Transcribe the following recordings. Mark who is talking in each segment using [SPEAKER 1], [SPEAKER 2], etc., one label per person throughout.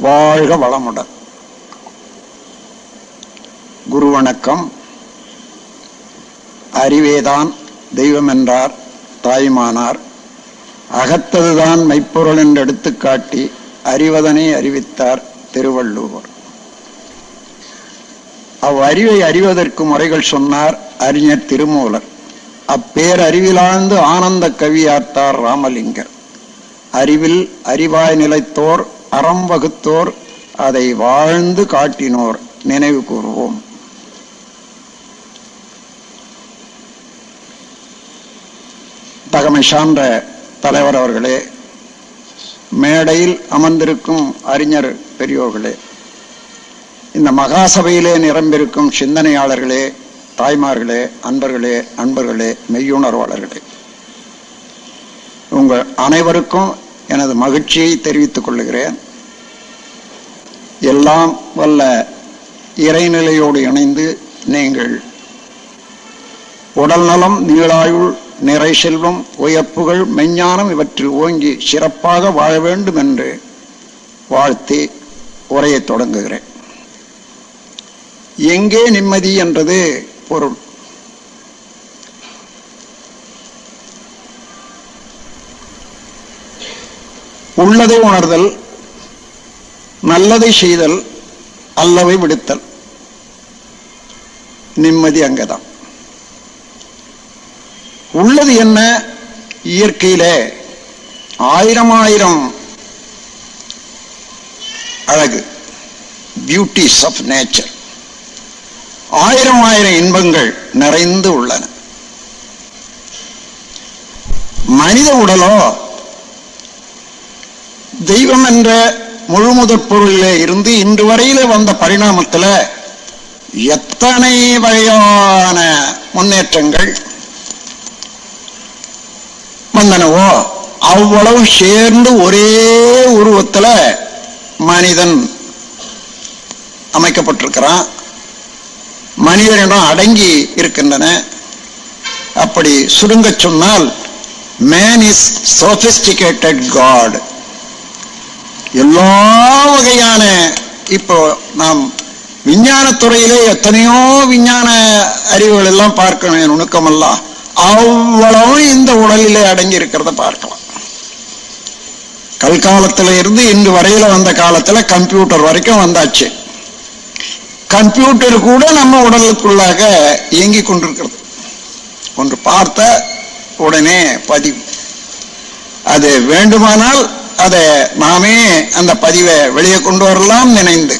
[SPEAKER 1] வாழ்க வளமுடன். குரு வணக்கம். அறிவேதான் தெய்வம் என்றார் தாய்மானார். அகத்ததுதான் மெய்ப்பொருள் என்று எடுத்துக்காட்டி அறிவதனை அறிவித்தார் திருவள்ளுவர். அவ்வறிவை அறிவதற்கு முறைகள் சொன்னார் அறிஞர் திருமூலர். அப்பேரறிவிலாழ்ந்து ஆனந்த கவியார்த்தார் ராமலிங்கர். அறிவில் அறிவாய் நிலைத்தோர், அறம் வகுத்தோர், அதை வாழ்ந்து காட்டினோர் நினைவு கூறுவோம். தகமை சார்ந்த தலைவர் அவர்களே, மேடையில் அமர்ந்திருக்கும் அறிஞர் பெரியோர்களே, இந்த மகாசபையிலே நிரம்பிருக்கும் சிந்தனையாளர்களே, தாய்மார்களே, அன்பர்களே, மெய்யுணர்வாளர்களே, உங்கள் அனைவருக்கும் எனது மகிழ்ச்சியை தெரிவித்துக் கொள்கிறேன். எல்லாம் வல்ல இறைநிலையோடு இணைந்து நீங்கள் உடல் நலம், நீளாயுள், நிறை செல்வம், உயர்ப்புகள், மெஞ்ஞானம் இவற்றில் ஓங்கி சிறப்பாக வாழ வேண்டும் என்று வாழ்த்தி உரையை தொடங்குகிறேன். எங்கே நிம்மதி என்றது பொருள். உள்ளதை உணர்தல், நல்லதை செய்தல், அல்லவை விடுத்தல். நிம்மதி அங்கதான். உள்ளது என்ன? இயற்கையிலே ஆயிரம் அழகு, பியூட்டிஸ் ஆஃப் நேச்சர், ஆயிரம் இன்பங்கள் நிறைந்து உள்ளன. மனித உடலோ தெய்வம் என்ற முழுமுதற் பொருளிலே இருந்து இன்று வரையில வந்த பரிணாமத்தில் எத்தனை வகையான முன்னேற்றங்கள் வந்தனவோ அவ்வளவு சேர்ந்து ஒரே உருவத்தில் மனிதன் அமைக்கப்பட்டிருக்கிறான். மனிதனிடம் அடங்கி இருக்கின்றன. அப்படி சுருங்க சொன்னால் man is sophisticated God. எல்லா வகையான, இப்போ நாம் விஞ்ஞானத்துறையிலே எத்தனையோ விஞ்ஞான அறிவுகள் எல்லாம் பார்க்கணும், நுணுக்கமெல்லாம் அவ்வளவு இந்த உடலிலே அடங்கி இருக்கிறத பார்க்கலாம். கல்காலத்தில் இருந்து இன்று வரையில வந்த காலத்துல கம்ப்யூட்டர் வரைக்கும் வந்தாச்சு. கம்ப்யூட்டர் கூட நம்ம உடலுக்குள்ளாக இயங்கிக் கொண்டிருக்கிறது. ஒன்று பார்த்த உடனே பதிவு. அது வேண்டுமானால் அதை நாமே அந்த பதிவை வெளியே கொண்டு வரலாம் நினைந்து,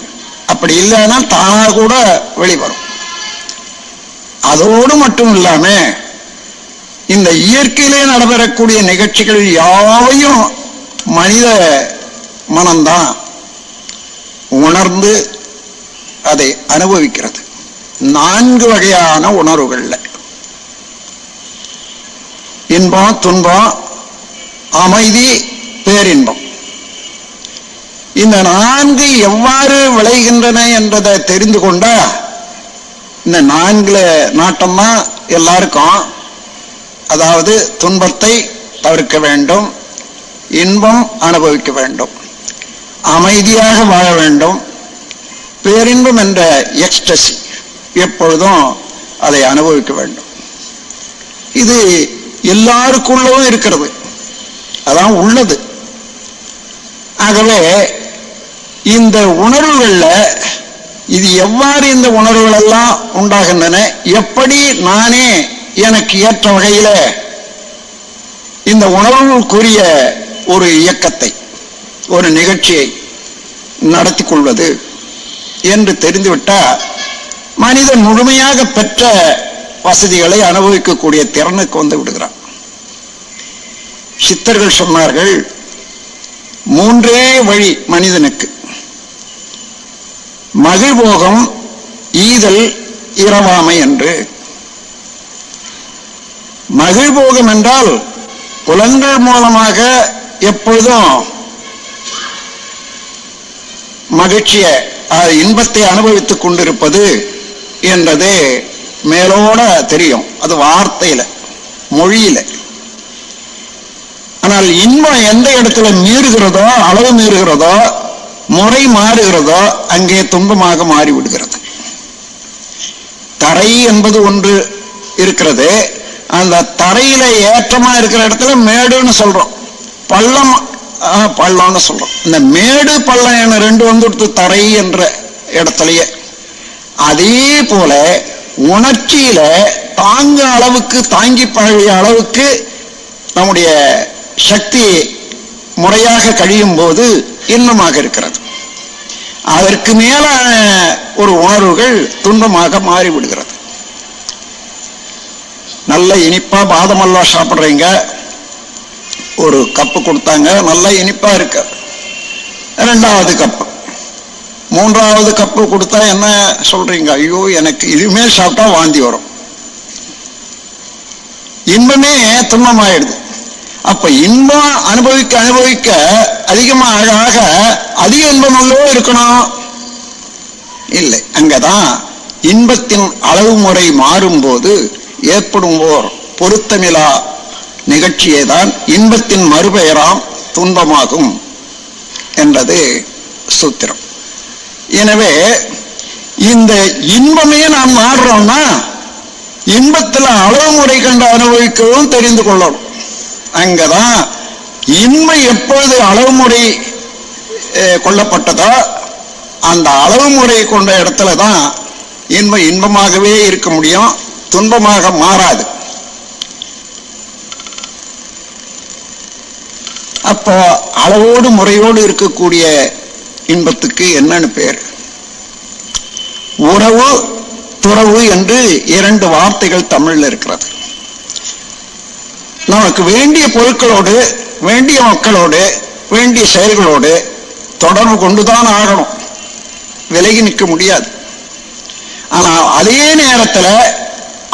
[SPEAKER 1] அப்படி இல்லைன்னா தானா கூட வெளிவரும். அதோடு மட்டும் இல்லாம இந்த இயற்கையிலே நடைபெறக்கூடிய நிகழ்ச்சிகள் யாவையும் மனித மனம்தான் உணர்ந்து அதை அனுபவிக்கிறது. 4 வகையான உணர்வுகள்ல இன்பம், துன்பம், அமைதி, பேரின்பம். இந்த 4 எவ்வாறு விளைகின்றன என்பதை தெரிந்து கொண்டா இந்த 4 நாட்டம்தான் எல்லாருக்கும். அதாவது துன்பத்தை தவிர்க்க வேண்டும், இன்பம் அனுபவிக்க வேண்டும், அமைதியாக வாழ வேண்டும், பேரின்பம் என்ற எக்ஸ்டசி எப்பொழுதும் அதை அனுபவிக்க வேண்டும். இது எல்லாருக்குள்ளவும் இருக்கிறது, அதான் உள்ளது. ஆகவே இந்த உணர்வுகள்ல இது எவ்வாறு இந்த உணர்வுகள் எல்லாம் உண்டாகின்றன, எப்படி நானே எனக்கு ஏற்ற வகையில இந்த உணர்வுக்குரிய ஒரு இயக்கத்தை, ஒரு நிகழ்ச்சியை நடத்தி கொள்வது என்று தெரிந்துவிட்டா மனிதன் முழுமையாக பெற்ற வசதிகளை அனுபவிக்கக்கூடிய திறனுக்கு வந்து விடுகிறான். சித்தர்கள் சொன்னார்கள், 3 வழி மனிதனுக்கு: மகிழ்போகம், ஈதல், இரவாமை என்று. மகிழ்போகம் என்றால் புலன்கள் மூலமாக எப்பொழுதும் மகிழ்ச்சியை, இன்பத்தை அனுபவித்துக் கொண்டிருப்பது என்றது மேலோட தெரியும். அது வார்த்தையில, மொழியில. ஆனால் இன்பம் எந்த இடத்துல மீறுகிறதோ, அளவு மீறுகிறதோ, முறை மாறுகிறதோ அங்கே துன்பமாக மாறிவிடுகிறது. தரை என்பது ஒன்று இருக்கிறது. அந்த தரையில ஏற்றமா இருக்கிற இடத்துல மேடுன்னு சொல்றோம், பள்ளம் பள்ளம்னு சொல்றோம். இந்த மேடு பள்ளம் ரெண்டு வந்துடுத்து தரை என்ற இடத்துலயே. அதே போல உணர்ச்சியில தாங்க அளவுக்கு, தாங்கி பழகிய அளவுக்கு நம்முடைய சக்தி முறையாக கழியும் போது இன்பமாக இருக்கிறது. அதற்கு மேலான ஒரு உணர்வுகள் துன்பமாக மாறிவிடுகிறது. நல்ல இனிப்பா பாதம் அல்வா சாப்பிட்றீங்க, ஒரு கப்பு கொடுத்தாங்க, நல்ல இனிப்பா இருக்கு. ரெண்டாவது கப்பு, மூன்றாவது கப்பு கொடுத்தா என்ன சொல்றீங்க? ஐயோ, எனக்கு இதுமே சாப்பிட்டா வாந்தி வரும். இன்பமே துன்பமாயிடுது. அப்ப இன்பம் அனுபவிக்க அனுபவிக்க அதிகமாக ஆக அதிக இன்பமல்லோ இருக்கணும் இல்லை. அங்கதான் இன்பத்தின் அளவு முறை மாறும் போது ஏற்படும் ஓர் பொருத்தமிலா நிகழ்ச்சியே தான் இன்பத்தின் மறுபெயராம் துன்பமாகும் என்றது சூத்திரம். எனவே இந்த இன்பமே நாம் மாறுறோம்னா இன்பத்துல அளவு முறை கண்டு அனுபவிக்கவும் தெரிந்து கொள்ளணும். அங்கதான் இன்பம் எப்பொழுது அளவு முறை கொள்ளப்பட்டதோ அந்த அளவு முறை கொண்ட இடத்துலதான் இன்பம் இன்பமாகவே இருக்க முடியும், துன்பமாக மாறாது. அப்போ அளவோடு முறையோடு இருக்கக்கூடிய இன்பத்துக்கு என்னன்னு பேர்? உறவு, துறவு என்று இரண்டு வார்த்தைகள் தமிழ்ல இருக்கிறது. நமக்கு வேண்டிய பொருட்களோடு, வேண்டிய மக்களோடு, வேண்டிய செயல்களோடு தொடர்பு கொண்டுதான் ஆகணும், விலகி நிற்க முடியாது. ஆனால் அதே நேரத்தில்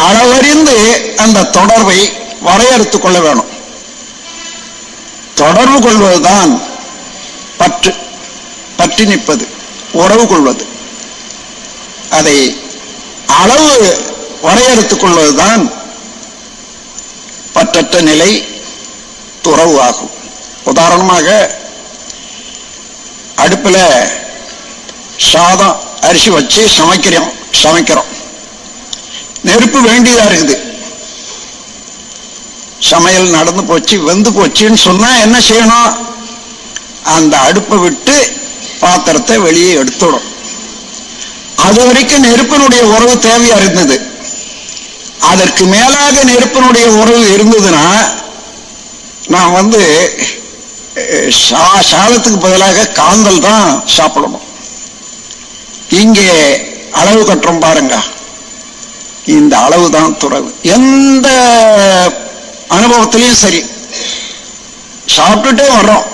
[SPEAKER 1] அளவறிந்து அந்த தொடர்பை வரையறுத்துக் கொள்ள வேணும். தொடர்பு கொள்வதுதான் பற்று, பற்றி நிற்பது, உறவு கொள்வது. அதை அளவு வரையறுத்துக் கொள்வதுதான் பற்றற்ற நிலை, துறவு ஆகும். உதாரணமாக அடுப்புல சாதம் அரிசி வச்சு சமைக்கிறோம். நெருப்பு வேண்டியதா இருக்குது. சமையல் நடந்து போச்சு, வெந்து போச்சுன்னு சொன்னா என்ன செய்யணும்? அந்த அடுப்பை விட்டு பாத்திரத்தை வெளியே எடுத்துடும். அது வரைக்கும் நெருப்பினுடைய உறவு தேவையா இருந்தது. அதற்கு மேலாக நெருப்பினுடைய உறவு இருந்ததுன்னா நான் சாதத்துக்கு பதிலாக காந்தல் தான் சாப்பிடணும். இங்கே அளவு கட்டுறோம் பாருங்க, இந்த அளவு தான் துறவு. எந்த அனுபவத்திலையும் சரி, சாப்பிட்டுட்டே வர்றோம்,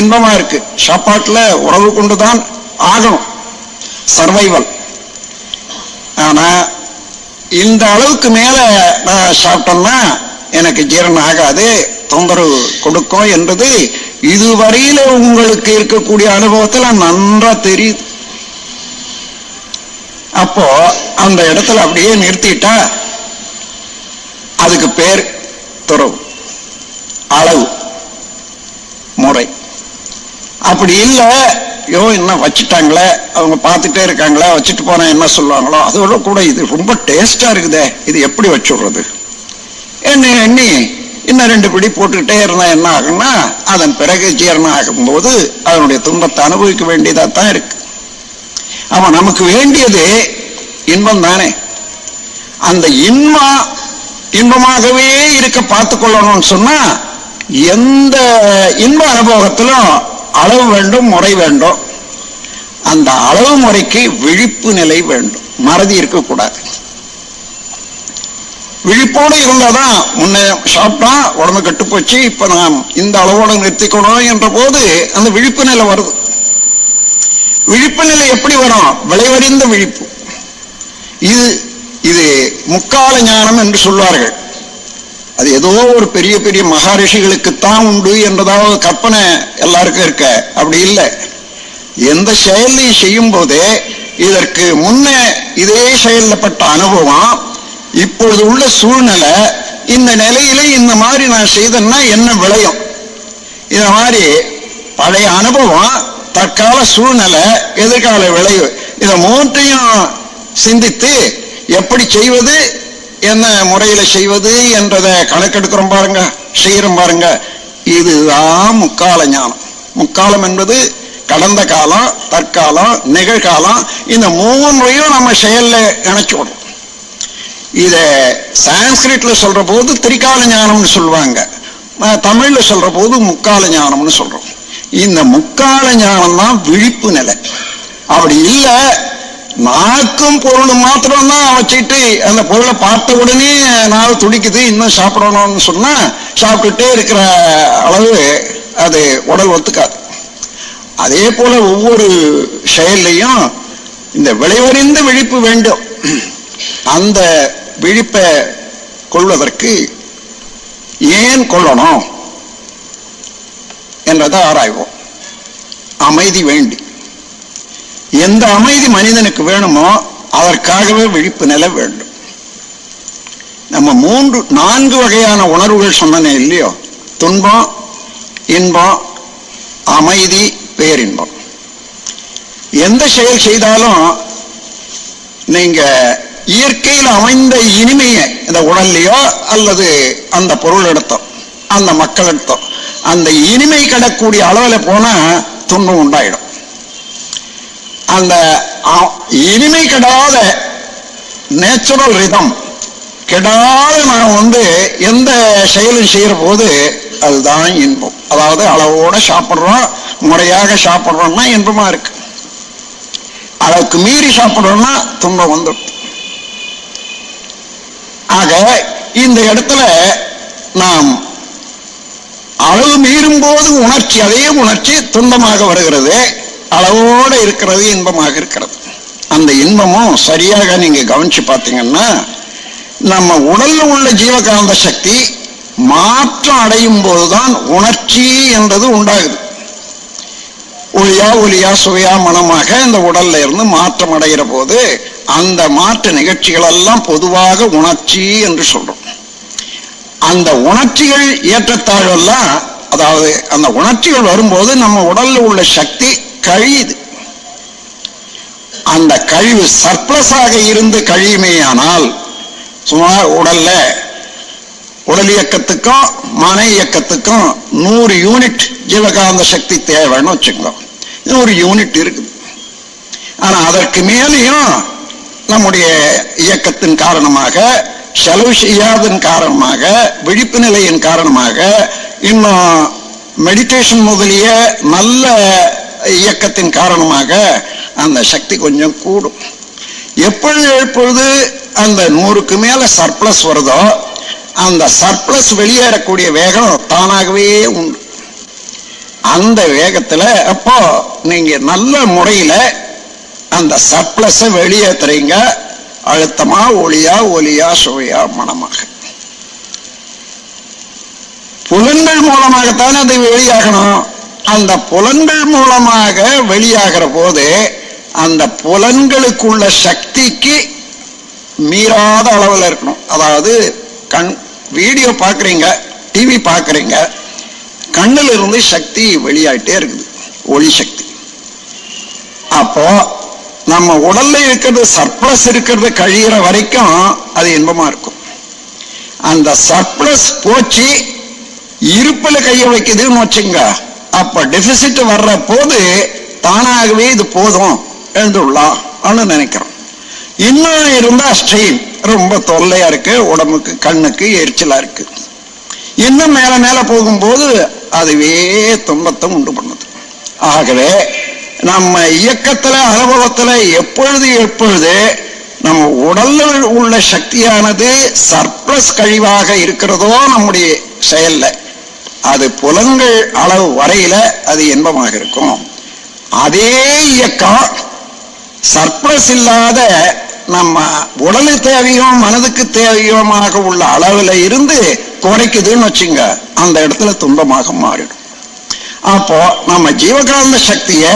[SPEAKER 1] இன்பமா இருக்கு, சாப்பாட்டுல உறவு கொண்டுதான் ஆகணும், சர்வைவல். ஆனா இந்த அளவுக்கு மேல நான் சாப்பிட்டோம்னா எனக்கு ஜீரணம் ஆகாது, தொந்தரவு கொடுக்கும் என்பது இதுவரையில உங்களுக்கு இருக்கக்கூடிய அனுபவத்துல நன்றா தெரியுது. அப்போ அந்த இடத்துல அப்படியே நிறுத்திட்டா அதுக்கு பேர் துறவு, அளவு முறை. அப்படி இல்லை, யோ என்ன வச்சுட்டாங்களே, அவங்க பார்த்துட்டே இருக்காங்களே, வச்சுட்டு போனா என்ன சொல்லுவாங்களோ, அதோட கூட இது ரொம்ப டேஸ்டா இருக்குதே, இது எப்படி வச்சுடுறது எண்ணி இன்னும் 2 பிடி போட்டுக்கிட்டே இருந்தா என்ன ஆகும்னா அதன் பிறகு ஜீரணம் ஆகும்போது அதனுடைய துன்பத்தை அனுபவிக்க வேண்டியதா தான் இருக்கு. அவன் நமக்கு வேண்டியது இன்பம் தானே. அந்த இன்பமாகவே இருக்க பார்த்து கொள்ளணும்னு சொன்னா எந்த இன்ப அனுபவத்திலும் அளவு வேண்டும், முறை வேண்டும். அந்த அளவு முறைக்கு விழிப்பு நிலை வேண்டும், மறதி இருக்கக்கூடாது. விழிப்போடு இருந்தாதான் முன்ன சாப்பிட்டா உடம்பு கட்டு போச்சு, இப்ப நாம் இந்த அளவோட நிறுத்திக்கணும் என்ற போது அந்த விழிப்பு நிலை வருது. விழிப்பு நிலை எப்படி வரும்? விளைவறிந்த விழிப்பு. இது முக்கால ஞானம் என்று சொல்வார்கள். அது ஏதோ ஒரு பெரிய பெரிய மகாரிஷிகளுக்குத்தான் உண்டு என்றதாவது கற்பனை எல்லாருக்கும் இருக்க. அப்படி இல்லை. எந்த செயலையும் செய்யும் போதே இதற்கு முன்ன இதே செயல்பட்ட அனுபவம், இப்பொழுது உள்ள சூழ்நிலை, இந்த நிலையில இந்த மாதிரி நான் செய்தேன்னா என்ன விளையும், இந்த மாதிரி பழைய அனுபவம் தற்கால சூழ்நிலை, எதிர்கால விளைவு, இதை மூன்றையும் சிந்தித்து எப்படி செய்வது, என்ன முறையில செய்வது என்றதை கணக்கெடுக்கிறோம் பாருங்க, செய்யறோம் பாருங்க. இதுதான் முக்கால ஞானம். முக்காலம் என்பது கடந்த காலம், தற்காலம், நிகழ்காலம். இந்த மூன்றையும் நம்ம செயல்ல இணைச்சு விடுறோம். இத சான்ஸ்கிரிட்ல சொல்ற போது திரிகால ஞானம்னு சொல்லுவாங்க, தமிழ்ல சொல்ற போது முக்கால ஞானம்னு சொல்றோம். இந்த முக்கால ஞானம் தான் விழிப்பு நிலை. அப்படி இல்லை, நாக்கும் பொருளும் மாத்திரம்தான் வச்சுட்டு அந்த பொருளை பார்த்த உடனே நாள் துடிக்குது, இன்னும் சாப்பிடணும்னு சொன்னா சாப்பிட்டுட்டே இருக்கிற அளவு அது உடல் ஒத்துக்காது. அதே போல ஒவ்வொரு செயல்லையும் இந்த விளைவறிந்த விழிப்பு வேண்டும். அந்த விழிப்பை கொள்வதற்கு ஏன் கொள்ளணும் என்றதை ஆராய்வோம். அமைதி வேண்டி, எந்த அமைதி மனிதனுக்கு வேணுமோ அதற்காகவே விழிப்பு நிலை வேண்டும். நம்ம 4 வகையான உணர்வுகள் சொன்னனே இல்லையோ, துன்பம், இன்பம், அமைதி, பேரின்பம். எந்த செயல் செய்தாலும் நீங்க இயற்கையில் அமைந்த இனிமையை இந்த உடல்லையோ அல்லது அந்த பொருள் எடுத்தோ அந்த மக்கள் எடுத்தோ அந்த இனிமை கிடக்கூடிய அளவில் போனா துன்பம் உண்டாயிடும். அந்த இனிமை கெடாத நேச்சுரல் ரிதம் கெடாத நான் எந்த செயலும் செய்யற போது அதுதான் இன்பம். அதாவது அளவோட சாப்பிட்றோம், முறையாக சாப்பிட்றோம்னா இன்பமா இருக்கு. அளவுக்கு மீறி சாப்பிட்றோம்னா துன்பம் வந்துடும். ஆக இந்த இடத்துல நாம் அளவு மீறும் போது உணர்ச்சி, அதே உணர்ச்சி துன்பமாக வருகிறது, அளவோடு இருக்கிறது இன்பமாக இருக்கிறது. அந்த இன்பமும் சரியாக நீங்க கவனிச்சு பார்த்தீங்கன்னா, நம்ம உடல்ல உள்ள ஜீவகாந்த சக்தி மாற்றம் அடையும் போதுதான் உணர்ச்சி என்றது உண்டாகுது. ஒளியா சுவையா மனமாக இந்த உடல்ல இருந்து மாற்றம் அடைகிற போது அந்த மாற்ற நிகழ்ச்சிகள் எல்லாம் பொதுவாக உணர்ச்சி என்று சொல்றோம். அந்த உணர்ச்சிகள் ஏற்றத்தாழ்வெல்லாம், அதாவது அந்த உணர்ச்சிகள் வரும்போது நம்ம உடல்ல உள்ள சக்தி கழியுது. அந்த கழிவு சர்ப்ளஸாக இருந்து கழியுமேயானால், சுமார் உடல் இயக்கத்துக்கும் மன இயக்கத்துக்கும் 100 யூனிட் ஜீவகாந்த சக்தி தேவைன்னு வச்சுக்கோங்க. 100 யூனிட் இருக்குது. ஆனா அதற்கு மேலேயும் நம்முடைய இயக்கத்தின் காரணமாக, செலவு செய்யாதன் காரணமாக, விழிப்பு நிலையின் காரணமாக, இன்னும் மெடிடேஷன் முதலிய நல்ல இயக்கத்தின் காரணமாக அந்த சக்தி கொஞ்சம் கூடும். எப்பொழுது அந்த 100க்கு மேல சர்ப்ளஸ் வருதோ அந்த சர்ப்ளஸ் வெளியேறக்கூடிய வேகம் தானாகவே உண்டு. அந்த வேகத்துல அப்போ நீங்க நல்ல முறையில அந்த சர்ப்ளஸை வெளியேற்றுறீங்க, அழுத்தமா, ஒளியா சுவையா மனமாக. புலன்கள் மூலமாகத்தானே அது வெளியாகணும். அந்த புலன்கள் மூலமாக வெளியாகிற போது அந்த புலன்களுக்குள்ள சக்திக்கு மீறாத அளவில் இருக்கணும். அதாவது வீடியோ பார்க்குறீங்க, டிவி பார்க்குறீங்க, கண்ணில் இருந்து சக்தி வெளியாயிட்டே இருக்குது, ஒளி சக்தி. அப்போ நம்ம உடல்ல இருக்கிறது சர்ப்ளஸ் இருக்கிறது கழிகிற வரைக்கும் அது இன்பமா இருக்கும். அந்த சர்ப்ளஸ் போச்சு இருப்புல கைய வைக்குதுன்னு வச்சுங்க, அப்ப டெபிசிட் வர்ற போது தானாகவே இது போதும் எழுந்துள்ளான்னு நினைக்கிறோம். இன்னும் இருந்தா ஸ்ட்ரெயின் ரொம்ப தொல்லையா இருக்கு, உடம்புக்கு கண்ணுக்கு எரிச்சலா இருக்கு. இன்னும் மேல போகும்போது அதுவே துன்பத்தை உண்டு பண்ணுது. ஆகவே நம்ம இயக்கத்துல அனுபவத்துல எப்பொழுது நம்ம உடல்ல உள்ள சக்தியானது சர்ப்ளஸ் கழிவாக இருக்கிறதோ நம்முடைய செயல்ல, அது புலன்கள் அளவு வரையில அது இன்பமாக இருக்கும். அதே இயக்கம் சர்ப்ளஸ் இல்லாத நம்ம உடலு தேவையும் மனதுக்கு தேவையுமாக உள்ள அளவுல இருந்து குறைக்குதுன்னு வச்சுங்க, அந்த இடத்துல துன்பமாக மாறிடும். அப்போ நம்ம ஜீவகாந்த சக்தியை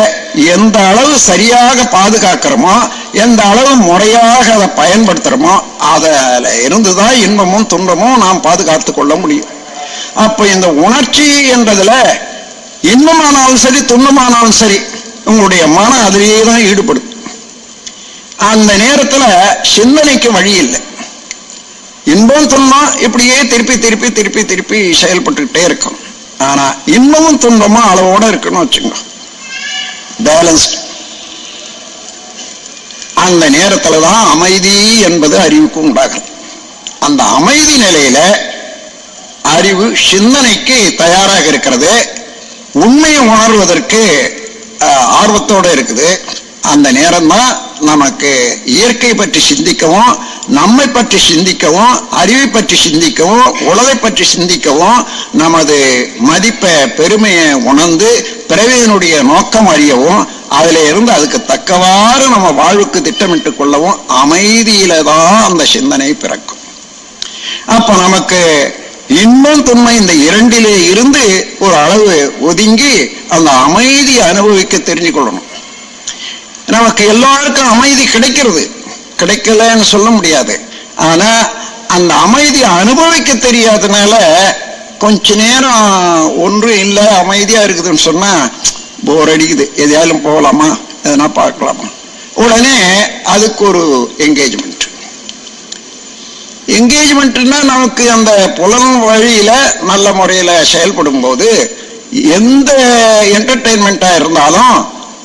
[SPEAKER 1] எந்த அளவு சரியாக பாதுகாக்கிறோமோ, எந்த அளவு முறையாக அதை பயன்படுத்துறோமோ, அதில் இருந்துதான் இன்பமும் துன்பமும் நாம் பாதுகாத்து கொள்ள முடியும். அப்போ இந்த உணர்ச்சி என்றதுல இன்பமானாலும் சரி துன்பமானாலும் சரி உங்களுடைய மனம் அதிலேயே தான் ஈடுபடும். அந்த நேரத்துல சிந்தனைக்கு வழி இல்லை. இன்பம் துன்பம் இப்படியே திருப்பி திருப்பி திருப்பி திருப்பி செயல்பட்டுக்கிட்டே இருக்கும். ஆனா இன்பமும் துன்பமும் அளவோட இருக்கணும் வச்சுங்க, பேலன்ஸ்ட். அந்த நேரத்துலதான் அமைதி என்பது அறிவுக்கு உண்டாகும். அந்த அமைதி நிலையில அறிவு சிந்தனைக்கு தயாராக இருக்கிறது, உண்மையை உணர்வதற்கு ஆர்வத்தோட இருக்குது. அந்த நேரம் தான் நமக்கு இயற்கை பற்றி சிந்திக்கவும், நம்மை பற்றி சிந்திக்கவும், அறிவை பற்றி சிந்திக்கவும், உலகை பற்றி சிந்திக்கவும், நமது மதிப்பை பெருமையை உணர்ந்து பிறவியினுடைய நோக்கம் அறியவும், அதுல இருந்து அதுக்கு தக்கவாறு நம்ம வாழ்வுக்கு திட்டமிட்டு கொள்ளவும் அமைதியில தான் அந்த சிந்தனை பிறக்கும். அப்ப நமக்கு இன்பம் துன்மை இந்த இரண்டிலே இருந்து ஒரு அளவு ஒதுங்கி அந்த அமைதியை அனுபவிக்க தெரிஞ்சு கொள்ளணும். நமக்கு எல்லாருக்கும் அமைதி கிடைக்கிறது, கிடைக்கலன்னு சொல்ல முடியாது. ஆனா அந்த அமைதியை அனுபவிக்க தெரியாதனால கொஞ்ச நேரம் ஒன்றும் இல்லை அமைதியா இருக்குதுன்னு சொன்னா போர் அடிக்குது, எதையாலும் போகலாமா, எதனா பார்க்கலாமா, உடனே அதுக்கு ஒரு என்கேஜ்மெண்ட்னா நமக்கு அந்த புலன் வழியில நல்ல முறையில செயல்படும் போது எந்த என்டர்டெயின்மெண்டா இருந்தாலும்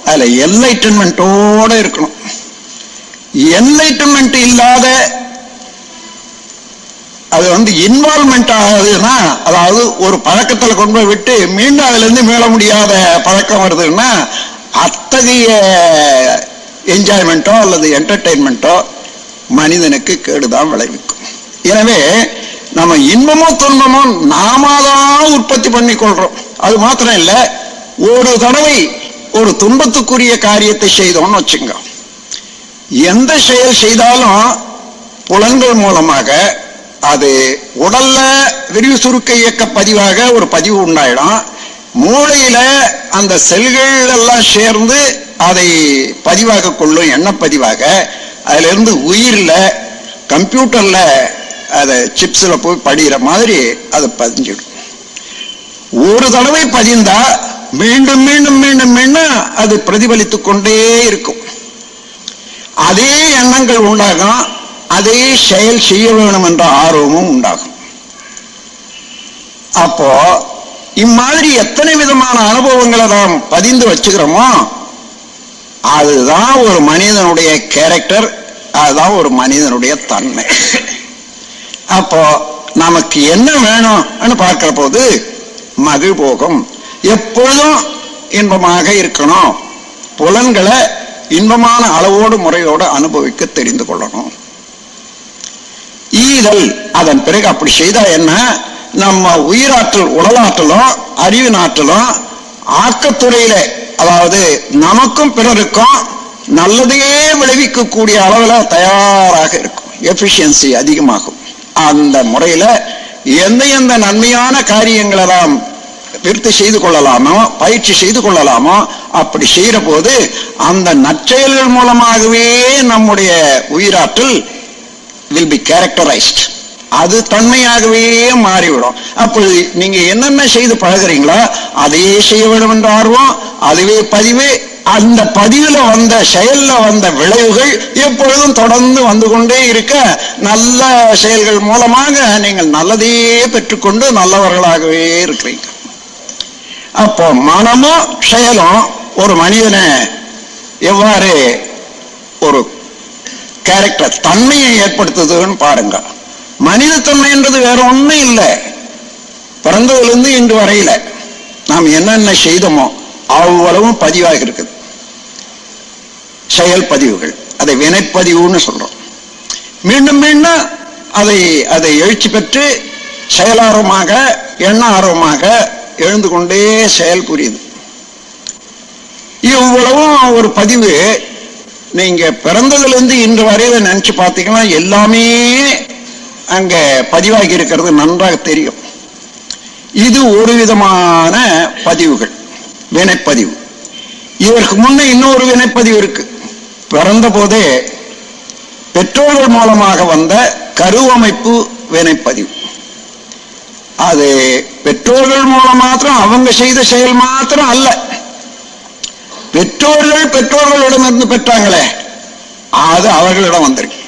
[SPEAKER 1] அதுல என்லைட்டன்மெண்டோட இருக்கணும். என்லைட்டன்மெண்ட் இல்லாத அது இன்வால்மெண்ட் ஆகுதுன்னா, அதாவது ஒரு பழக்கத்துல கொண்டு போய் விட்டு மீண்டும் அதுல இருந்து மீள முடியாத பழக்கம் வருதுன்னா அத்தகைய என்ஜாய்மெண்ட்டோ அல்லது என்டர்டெயின்மெண்ட்டோ மனிதனுக்கு கேடுதான் விளைவிக்கும். எனவே நம்ம இன்பமோ துன்பமோ நாம தான் உற்பத்தி பண்ணி கொள்றோம். அது மாத்திரம் இல்ல, ஒரு தடவை ஒரு துன்பத்துக்குரிய காரியத்தை செய்தோம்னு வச்சுங்க, எந்த செயல் செய்தாலும் புலன்கள் மூலமாக அது உடல்ல விரிவு சுருக்க இயக்க பதிவாக ஒரு பதிவு உண்டாயிடும். மூளையில அந்த செல்கள் எல்லாம் சேர்ந்து அதை பதிவாக கொள்ளும், எண்ண பதிவாக. அதுல இருந்து உயிர்ல கம்ப்யூட்டர்ல அதை சிப்ஸ்ல போய் படிக்கிற மாதிரி அதை பதிஞ்சிடும். ஒரு தடவை பதிந்தா மீண்டும் மீண்டும் மீண்டும் மீண்டும் அது பிரதிபலித்துக் கொண்டே இருக்கும். அதே எண்ணங்கள் உண்டாகும், அதே செயல் செய்ய வேணும் என்ற ஆர்வமும் உண்டாகும். அப்போ இம்மாதிரி எத்தனை விதமான அனுபவங்களை நாம் பதிந்து வச்சுக்கிறோமோ அதுதான் ஒரு மனிதனுடைய கேரக்டர், அதுதான் ஒரு மனிதனுடைய தன்மை. அப்போ நமக்கு என்ன வேணும்னு பார்க்கிற போது மகிழ்போகம், எப்பொழுதும் இன்பமாக இருக்கணும், புலன்களை இன்பமான அளவோடு முறையோடு அனுபவிக்க தெரிந்து கொள்ளணும். ஈதல், அதன் பிறகு அப்படி செய்தா என்ன, நம்ம உயிராற்றல் உடலாற்றலும் அறிவினாற்றலும் ஆக்கத்துறையில, அதாவது நமக்கும் பிறருக்கும் நல்லதையே விளைவிக்கக்கூடிய அளவில் தயாராக இருக்கும், எஃபிஷியன்சி அதிகமாகும். அந்த முறையில எந்த எந்த நன்மையான காரியங்களை நாம் விருத்தி செய்து கொள்ளலாமோ, பயிற்சி செய்து கொள்ளலாமோ, அப்படி செய்யற போது அந்த நற்செயல்கள் மூலமாகவே நம்முடைய உயிராற்றல் வில் பி கேரக்டரைஸ்ட், அது தன்மையாகவே மாறிவிடும். அப்படி நீங்க என்னென்ன செய்து பழகிறீங்களோ அதையே செய்ய வேண்டும் என்ற ஆர்வம், அதுவே பதிவு, அந்த பதிவுல வந்த செயல்ல வந்த விளைவுகள் எப்பொழுதும் தொடர்ந்து வந்து கொண்டே இருக்க, நல்ல செயல்கள் மூலமாக நீங்கள் நல்லதையே பெற்றுக்கொண்டு நல்லவர்களாகவே இருக்கிறீங்க. அப்போ மனமும் செயலும் ஒரு மனிதனை எவ்வாறு ஒரு கேரக்டர் தன்மையை ஏற்படுத்துதுன்னு பாருங்க. மனித தன்மைன்றது வேற ஒண்ணும் இல்லை, பிறந்ததிலிருந்து இன்று வரையில நாம் என்னென்ன செய்தோமோ அவ்வளவும் பதிவாக இருக்குது. செயல் பதிவுகள், அதை வினைப்பதிவுன்னு சொல்றோம். மீண்டும் மீண்டும் அதை எழுச்சி பெற்று செயலார்வமாக எண்ண ஆர்வமாக எழுந்து கொண்டே செயல் புரியுது. இவ்வளவும் ஒரு பதிவு நீங்க பிறந்ததிலிருந்து இன்று வரையில நினைச்சு பார்த்தீங்கன்னா எல்லாமே அங்க பதிவாகி இருக்கிறது நன்றாக தெரியும். இது ஒரு விதமான பதிவுகள், வினைப்பதிவு. இதற்கு முன்ன இன்னொரு வினைப்பதிவு இருக்கு. பிறந்த போதே பெற்றோர்கள் மூலமாக வந்த கருவமைப்பு வினைப்பதிவு. அது பெற்றோர்கள் மூலம் மாத்திரம் அவங்க செய்த செயல் மாத்திரம் அல்ல, பெற்றோர்களிடமிருந்து பெற்றாங்களே அது அவர்களிடம் வந்திருக்கு.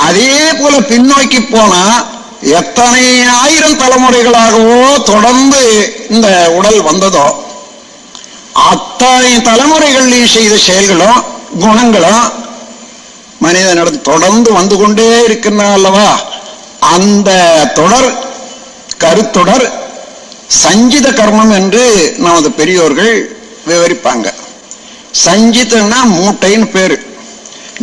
[SPEAKER 1] அதே போல பின்னோக்கி போனா எத்தனை ஆயிரம் தலைமுறைகளாகவோ தொடர்ந்து இந்த உடல் வந்ததோ அத்தனை தலைமுறைகளில் செய்த செயல்களும் குணங்களும் மனிதனிடம் தொடர்ந்து வந்து கொண்டே இருக்கின்றன அல்லவா. அந்த தொடர் கருத்தொடர் சஞ்சித கர்மம் என்று நமது பெரியோர்கள் விவரிப்பாங்க. சஞ்சிதன்னா மூட்டைன்னு பேரு.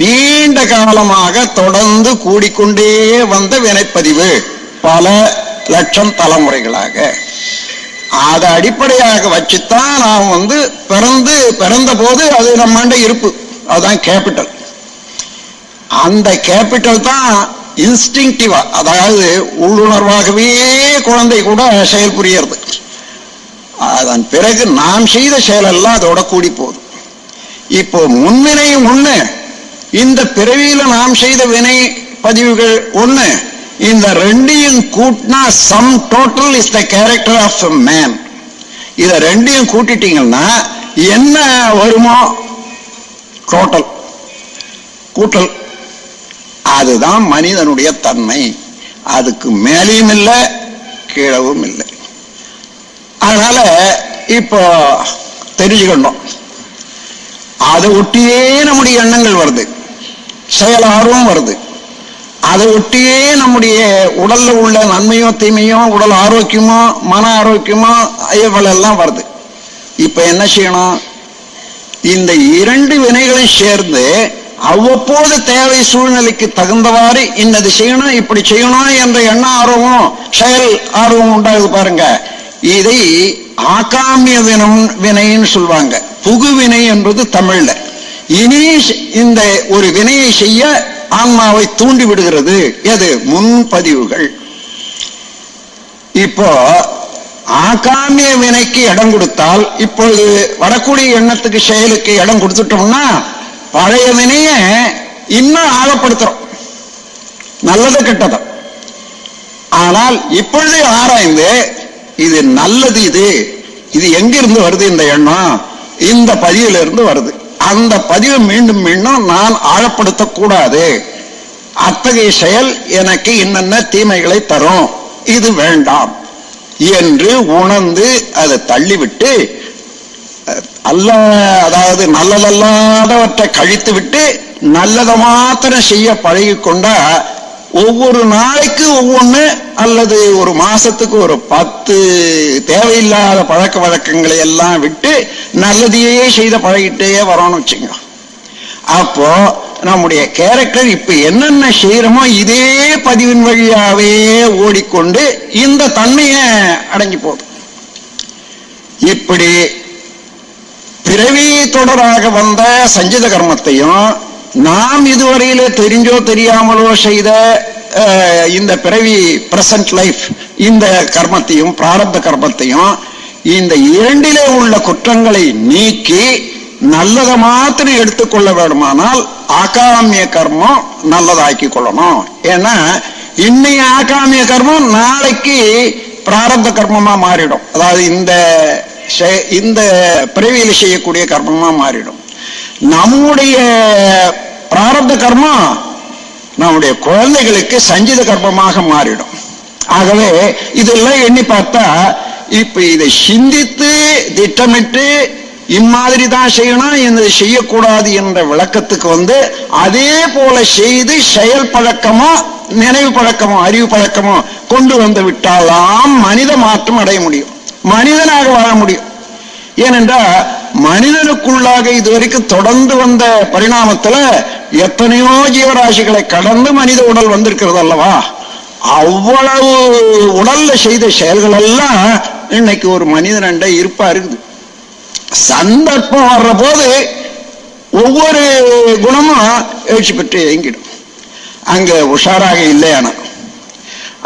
[SPEAKER 1] நீண்ட காலமாக தொடர்ந்து கூடிக்கொண்டே வந்த வினைப்பதிவு பல லட்சம் தலைமுறைகளாக. அதை அடிப்படையாக வச்சுத்தான் நாம் பிறந்த போது அது நம்மாண்ட இருப்பு. அதுதான் கேபிட்டல். அந்த கேபிட்டல் தான் இன்ஸ்டிங்டிவா, அதாவது உள்ளுணர்வாகவே குழந்தை கூட செயல் புரியறது. அதன் பிறகு நாம் செய்த செயலெல்லாம் அதோட கூடி போகுது. இப்போ முன்வினையும் ஒண்ணு, இந்த பிறவியில நாம் செய்த வினை பதிவுகள் ஒண்ணு. இந்த ரெண்டையும் கூட்டினா sum total is the character of man. இத ரெண்டையும் கூட்டிட்டீங்கன்னா என்ன வருமோ டோட்டல் கூட்டல். அதுதான் மனிதனுடைய தன்மை. அதுக்கு மேலேயும் இல்லை கீழவும் இல்லை. அதனால இப்போ தெரிஞ்சுக்கணும், அதை ஒட்டியே நம்முடைய எண்ணங்கள் வருது, செயல் ஆர்வம் வருது. அதை ஒட்டியே நம்முடைய உடல்ல உள்ள நன்மையோ தீமையோ, உடல் ஆரோக்கியமோ மன ஆரோக்கியமோ இவளெல்லாம் வருது. இப்ப என்ன செய்யணும்? இந்த இரண்டு வினைகளும் சேர்ந்து அவ்வப்போது தேவை சூழ்நிலைக்கு தகுந்தவாறு இன்னது செய்யணும், இப்படி செய்யணும் என்ற எண்ண ஆர்வமும் செயல் ஆர்வம் உண்டாகுது பாருங்க. இதை ஆகாமிய வினைன்னு சொல்லுவாங்க. புகுவினை என்பது தமிழ்ல. இனி இந்த ஒரு வினையை செய்ய ஆன்மாவை தூண்டி விடுகிறது எது? முன்பதிவுகள். இப்போ ஆகாமிய வினைக்கு இடம் கொடுத்தால், இப்பொழுது வரக்கூடிய எண்ணத்துக்கு செயலுக்கு இடம் கொடுத்துட்டோம்னா பழைய வினைய இன்னும் ஆழப்படுத்துறோம், நல்லது கெட்டதும். ஆனால் இப்பொழுதே ஆராய்ந்து இது நல்லது, இது எங்கிருந்து வருது இந்த எண்ணம்? இந்த பதிவுல இருந்து வருது. அந்த பதிவை மீண்டும் மீண்டும் நான் ஆழப்படுத்தக்கூடாது. அத்தகைய செயல் எனக்கு என்னென்ன தீமைகளை தரும், இது வேண்டாம் என்று உணர்ந்து அதை தள்ளிவிட்டு, அதாவது நல்லதல்லாதவற்றை கழித்து விட்டு நல்லதை மாத்திரம் செய்ய பழகி கொண்டா ஒவ்வொரு நாளைக்கு ஒவ்வொன்று, அல்லது ஒரு மாசத்துக்கு ஒரு 10 தேவையில்லாத பழக்க வழக்கங்களை எல்லாம் விட்டு நல்லதையே செய்த பழகிட்டே வரோம்னு வச்சுங்க. அப்போ நம்முடைய கேரக்டர் இப்ப என்னென்ன செய்யறோமோ இதே பதிவின் வழியாவே ஓடிக்கொண்டு இந்த தன்மையை அடங்கி போகுது. இப்படி பிறவி தொடராக வந்த சஞ்சித கர்மத்தையும் நாம் இதுவரையில தெரிஞ்சோ தெரியாமலோ செய்த இந்த பிறவி பிரசன்ட் லைஃப் இந்த கர்மத்தையும் பிராரப்த கர்மத்தையும் இந்த இரண்டிலே உள்ள குற்றங்களை நீக்கி நல்லதை மாத்திரம் எடுத்துக்கொள்ள வேண்டுமானால் ஆகாமிய கர்மம் நல்லதாக்கி கொள்ளணும். ஏன்னா இன்னைய ஆகாமிய கர்மம் நாளைக்கு பிராரப்த கர்மமா மாறிடும். அதாவது இந்த பிறவியில் செய்யக்கூடிய கர்மமா மாறிடும். நம்முடைய பிராரப்த கர்மம் நம்முடைய குழந்தைகளுக்கு சஞ்சித கர்மமாக மாறிடும். ஆகவே இதெல்லாம் எண்ணி பார்த்தா இப்ப இதை சிந்தித்து திட்டமிட்டு இம்மாதிரி தான் செய்யணும், இதை செய்யக்கூடாது என்ற விளக்கத்துக்கு அதே போல செய்து செயல் பழக்கமோ நினைவு பழக்கமோ அறிவு பழக்கமோ கொண்டு வந்து விட்டாலாம் மனித மாற்றம் அடைய முடியும், மனிதனாக வாழ முடியும். ஏனென்றால் மனிதனுக்குள்ளாக இதுவரைக்கும் தொடர்ந்து வந்த பரிணாமத்துல எத்தனையோ ஜீவராசிகளை கடந்து மனித உடல் வந்திருக்கிறது அல்லவா. அவ்வளவு உடல்ல செய்த செயல்கள் எல்லாம் இன்னைக்கு ஒரு மனிதனண்ட இருப்பா இருக்குது. சந்தர்ப்பம் வர்ற போது ஒவ்வொரு குணமும் எழுச்சி பெற்று இயங்கிடும். அங்க உஷாராக இல்லையான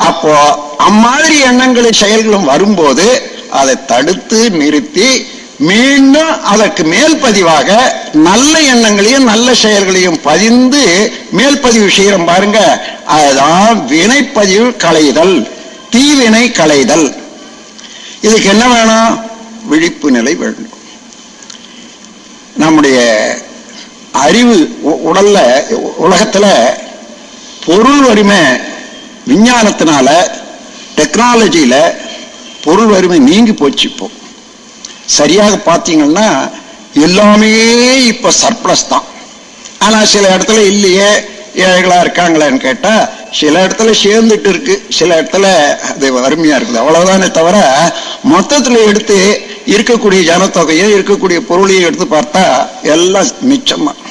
[SPEAKER 1] அப்போ அம்மாதிரி எண்ணங்களும் செயல்களும் வரும்போது அதை தடுத்து நிறுத்தி மீண்டும் அதற்கு மேல் பதிவாக நல்ல எண்ணங்களையும் நல்ல செயல்களையும் பதிந்து மேல் பதிவு செய்யறோம் பாருங்க. அதுதான் வினைப்பதிவு களைதல், தீவினை களைதல். இதுக்கு என்ன வேணும்? விழிப்பு நிலை வேண்டும். நம்முடைய அறிவு உடல்ல உலகத்துல பொருள் வறுமை விஞ்ஞானத்தினால டெக்னாலஜியில பொருள் வறுமை நீங்கி போச்சு. இப்போ சரியாக பார்த்தீங்கன்னா எல்லாமே இப்ப சர்ப்ளஸ் தான். ஆனா சில இடத்துல இல்லையே, ஏழைகளா இருக்காங்களேன்னு கேட்டா சில இடத்துல சேர்ந்துட்டு இருக்கு, சில இடத்துல அது வறுமையா இருக்குது. அவ்வளவுதானே தவிர மொத்தத்துல எடுத்து இருக்கக்கூடிய ஜனத்தொகையை இருக்கக்கூடிய பொருளையும் எடுத்து பார்த்தா எல்லாம் மிச்சம் தான்.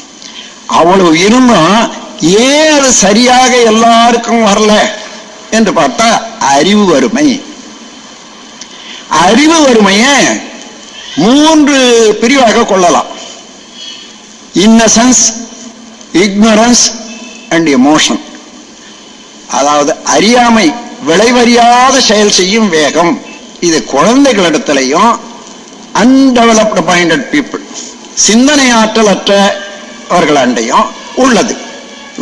[SPEAKER 1] அவ்வளவு இருந்தும் ஏன் அது சரியாக எல்லாருக்கும் வரல என்று பார்த்தா அறிவு வறுமை. அறிவு வறுமையை 3 பிரிவாக கொள்ளலாம். Innocence, ignorance and emotion. அதாவது அறியாமை, விளைவறியாத செயல் செய்யும் வேகம். இது குழந்தைகளிடத்திலையும் அன்டெவலப்டு மைண்டட் பீப்புள், சிந்தனை ஆற்றல் அற்றவர்களண்டையும் உள்ளது.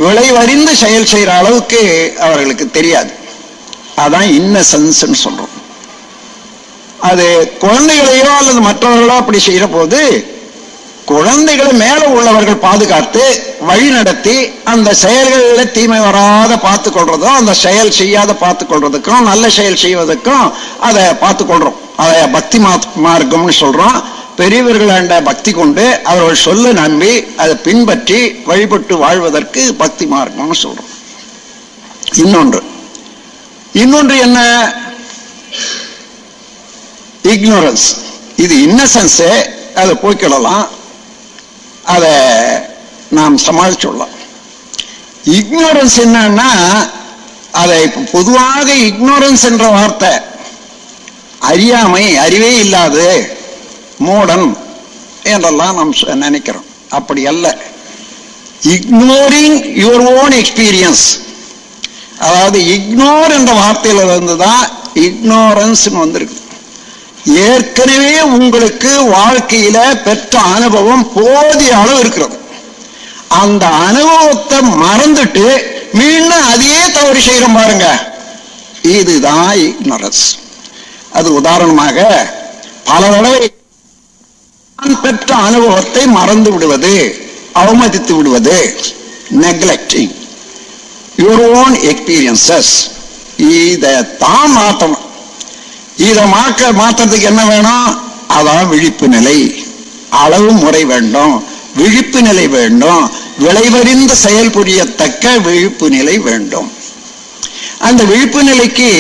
[SPEAKER 1] விளைவறிந்து செயல் செய்யற அளவுக்கு அவர்களுக்கு தெரியாது. அதான் இன்னசென்ஸ் சொல்றோம். அது குழந்தைகளையோ அல்லது மற்றவர்களோ அப்படி செய்யற போது குழந்தைகளை மேல உள்ளவர்கள் பாதுகாத்து வழி நடத்தி அந்த செயல்களில் தீமை வராத பார்த்து கொள்றதும், அந்த செயல் செய்யாத பார்த்து கொள்றதுக்கும், நல்ல செயல் செய்வதற்கும் அதை பார்த்து கொள்றோம். அதை பக்தி மார்க்கம்னு சொல்றோம். பெரியவர்களாண்ட பக்தி கொண்டு அவர்கள் சொல்ல நம்பி அதை பின்பற்றி வழிபட்டு வாழ்வதற்கு பக்தி மார்க்கம்னு சொல்றோம். இன்னொன்று என்ன? இக்னோரன்ஸ். இது இன்னசென்ஸ், அதை போய்க்கிடலாம், அதை நாம் சமாளிச்சுடலாம். இக்னோரன்ஸ் என்னன்னா, அதை பொதுவாக இக்னோரன்ஸ் என்ற வார்த்தை அறியாமை, அறிவே இல்லாது, மூடன் என்றெல்லாம் நாம் நினைக்கிறோம். அப்படி அல்ல. Ignoring your own experience. அதாவது இக்னோர் என்ற வார்த்தையில இருந்துதான் இக்னோரன்ஸ் வந்திருக்கு. ஏற்கனவே உங்களுக்கு வாழ்க்கையில பெற்ற அனுபவம் போதிய அளவு இருக்கிறது. அந்த அனுபவத்தை மறந்துட்டு மீண்டும் அதே தவறு செய்யறோம் பாருங்க, இதுதான் இக்னோரன்ஸ். அது உதாரணமாக பல தடவை பெற்ற அனுபவத்தை மறந்து விடுவது, அவமதித்து விடுவது, நெக்லெக்டிங் யுவர் ஓன் எக்ஸ்பீரியன்சஸ். இதை தான் மாற்றணும். இதை மாற்றத்துக்கு என்ன வேணும்? அதான் விழிப்பு நிலை. அளவு முறை வேண்டும், விழிப்பு நிலை வேண்டும், விளைவறிந்து செயல் புரியத்தக்க விழிப்பு நிலை வேண்டும். அந்த விழிப்பு நிலைக்கு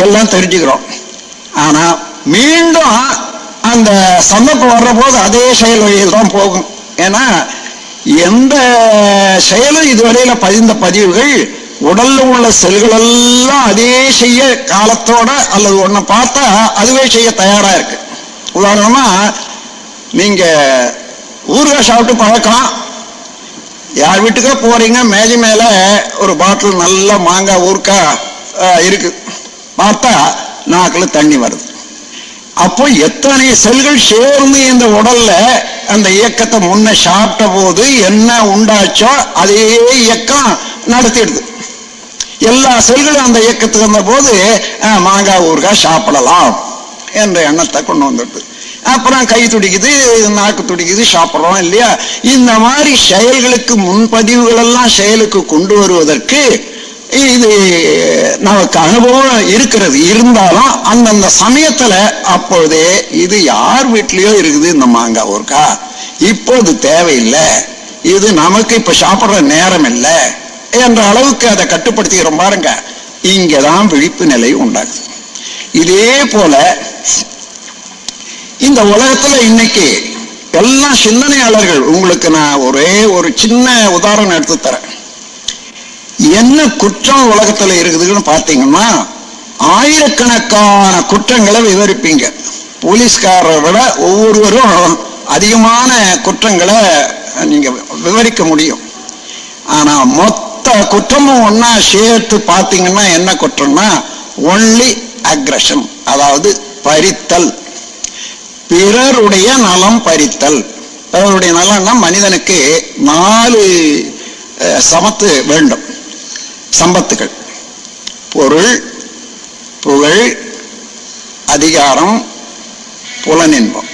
[SPEAKER 1] எல்லாம் தெரிஞ்சுக்கிறோம். ஆனா மீண்டும் அந்த சந்தர்ப்பம் வர்ற போது அதே செயல் வழியில் தான் போகும். ஏன்னா எந்த செயலும் இதுவரையில பதிந்த பதிவுகள் உடல்ல உள்ள செல்கள் எல்லாம் அதே செய்ய காலத்தோட அல்லது ஒன்ன பார்த்தா அதுவே செய்ய தயாரா இருக்கு. உதாரணமா நீங்க ஊறுகாய் சாப்பிட்டு பழக்கம், யார் வீட்டுக்கோ போறீங்க, மேஜை மேல ஒரு பாட்டில் நல்ல மாங்காய் ஊறுகாய் இருக்கு, பார்த்தா நாக்குல தண்ணி வருது. அப்போ எத்தனை செல்கள் சேர்ந்து இந்த உடல்ல அந்த இயக்கத்தை முன்ன சாப்பிட்ட போது என்ன உண்டாச்சோ அதே இயக்கம் நடத்திடுது. எல்லா செல்களும் அந்த இயக்கத்துக்கு வந்த போது மாங்காய் ஊறுகாய் சாப்பிடலாம் என்ற எண்ணத்தை கொண்டு வந்துடுது. அப்புறம் கை துடிக்குது, நாக்கு துடிக்குது, சாப்பிட்றோம் இல்லையா? இந்த மாதிரி செயல்களுக்கு முன்பதிவுகள் எல்லாம் செயலுக்கு கொண்டு வருவதற்கு இது நமக்கு அனுபவம் இருக்கிறது. இருந்தாலும் அந்தந்த சமயத்துல அப்பொழுதே இது யார் வீட்லயோ இருக்குது இந்த மாங்காய் ஊறுகாய், இப்போது தேவையில்லை, இது நமக்கு இப்ப சாப்பிடுற நேரம் இல்லை என்ற அளவுக்கு அதை கட்டுப்படுத்திக்கிறோம் பாருங்க. இங்கதான் விழிப்பு நிலை உண்டாகுது. இதே போல இந்த உலகத்துல இன்னைக்கு எல்லா சிந்தனையாளர்கள், உங்களுக்கு நான் ஒரே ஒரு சின்ன உதாரணம் எடுத்து தரேன். என்ன குற்றம் உலகத்துல இருக்குதுன்னு பாத்தீங்கன்னா ஆயிரக்கணக்கான குற்றங்களை விவரிப்பீங்க. போலீஸ்காரரை விட ஒவ்வொருவரும் அதிகமான குற்றங்களை நீங்க விவரிக்க முடியும். ஆனா மொத்த குற்றமும் ஒன்னா சேர்த்து பாத்தீங்கன்னா என்ன குற்றம்னா ஒன்லி அக்ரஷன், அதாவது பறித்தல், பிறருடைய நலம் பறித்தல். பிறருடைய நலம்னா மனிதனுக்கு 4 சமத்து வேண்டும், சம்பத்துகள்: பொருள், புகழ், அதிகாரம், புலனின்பம்.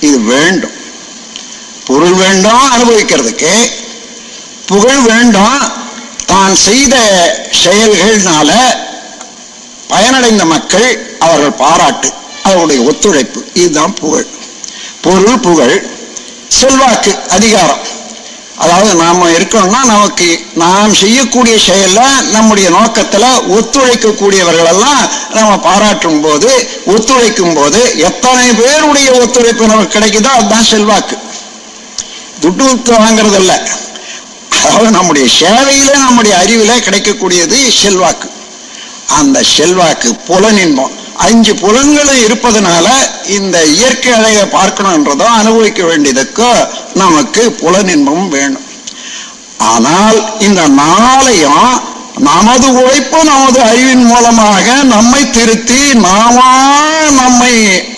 [SPEAKER 1] இது வேண்டும். பொருள் வேண்டும் அனுபவிக்கிறதுக்கு, புகழ் வேண்டும் தான் செய்த செயல்கள்னால பயனடைந்த மக்கள் அவர்கள் பாராட்டு, அவருடைய ஒத்துழைப்பு, இதுதான் புகழ். பொருள், புகழ், செல்வாக்கு, அதிகாரம். அதாவது நாம இருக்கோம்னா நமக்கு நாம் செய்யக்கூடிய செயல்ல நம்முடைய நோக்கத்துல ஒத்துழைக்கக்கூடியவர்கள் எல்லாம் நம்ம பாராட்டும் போது, ஒத்துழைக்கும் போது எத்தனை பேருடைய ஒத்துழைப்பு நமக்கு கிடைக்குதோ அதுதான் செல்வாக்கு. துட்டு வாங்கிறது இல்ல, அதாவது நம்முடைய சேவையில நம்முடைய அறிவில கிடைக்கக்கூடியது செல்வாக்கு. அந்த செல்வாக்கு புலனின்பம், 5 புலன்களும் இருப்பதனால இந்த இயற்கை அழகை பார்க்கணும்ன்றதோ அனுபவிக்க வேண்டியதுக்கோ நமக்கு புலனின்பமும் வேணும். ஆனால் இந்த 4ஐயும் நமது உழைப்பு, நமது அறிவின் மூலமாக நம்மை திருத்தி நம்மை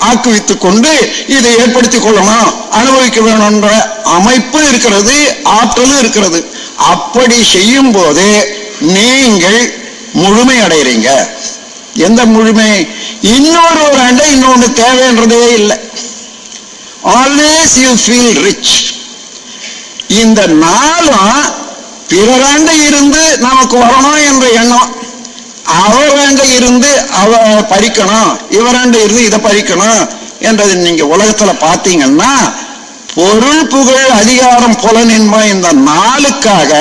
[SPEAKER 1] ஆக்குவித்துக் கொண்டு இதை ஏற்படுத்திக் கொள்ளணும், அனுபவிக்க வேணும்ன்ற அமைப்பு இருக்கிறது, ஆற்றலும் இருக்கிறது. அப்படி செய்யும் போது நீங்கள் முழுமை அடைகிறீங்க. எந்த முழுமை? இன்னொரு ஆண்டை இன்னொன்று தேவைன்றதே இல்லை. Always you feel rich. இந்த 4ம் பிறராண்ட இருந்து நமக்கு வரணும் என்ற எண்ணம், அவராண்ட இருந்து அவ பறிக்கணும், இவராண்ட இருந்து இதை பறிக்கணும் என்றது நீங்க உலகத்துல பார்த்தீங்கன்னா, பொருள், புகழ், அதிகாரம், புலனின்பம் இந்த 4க்காக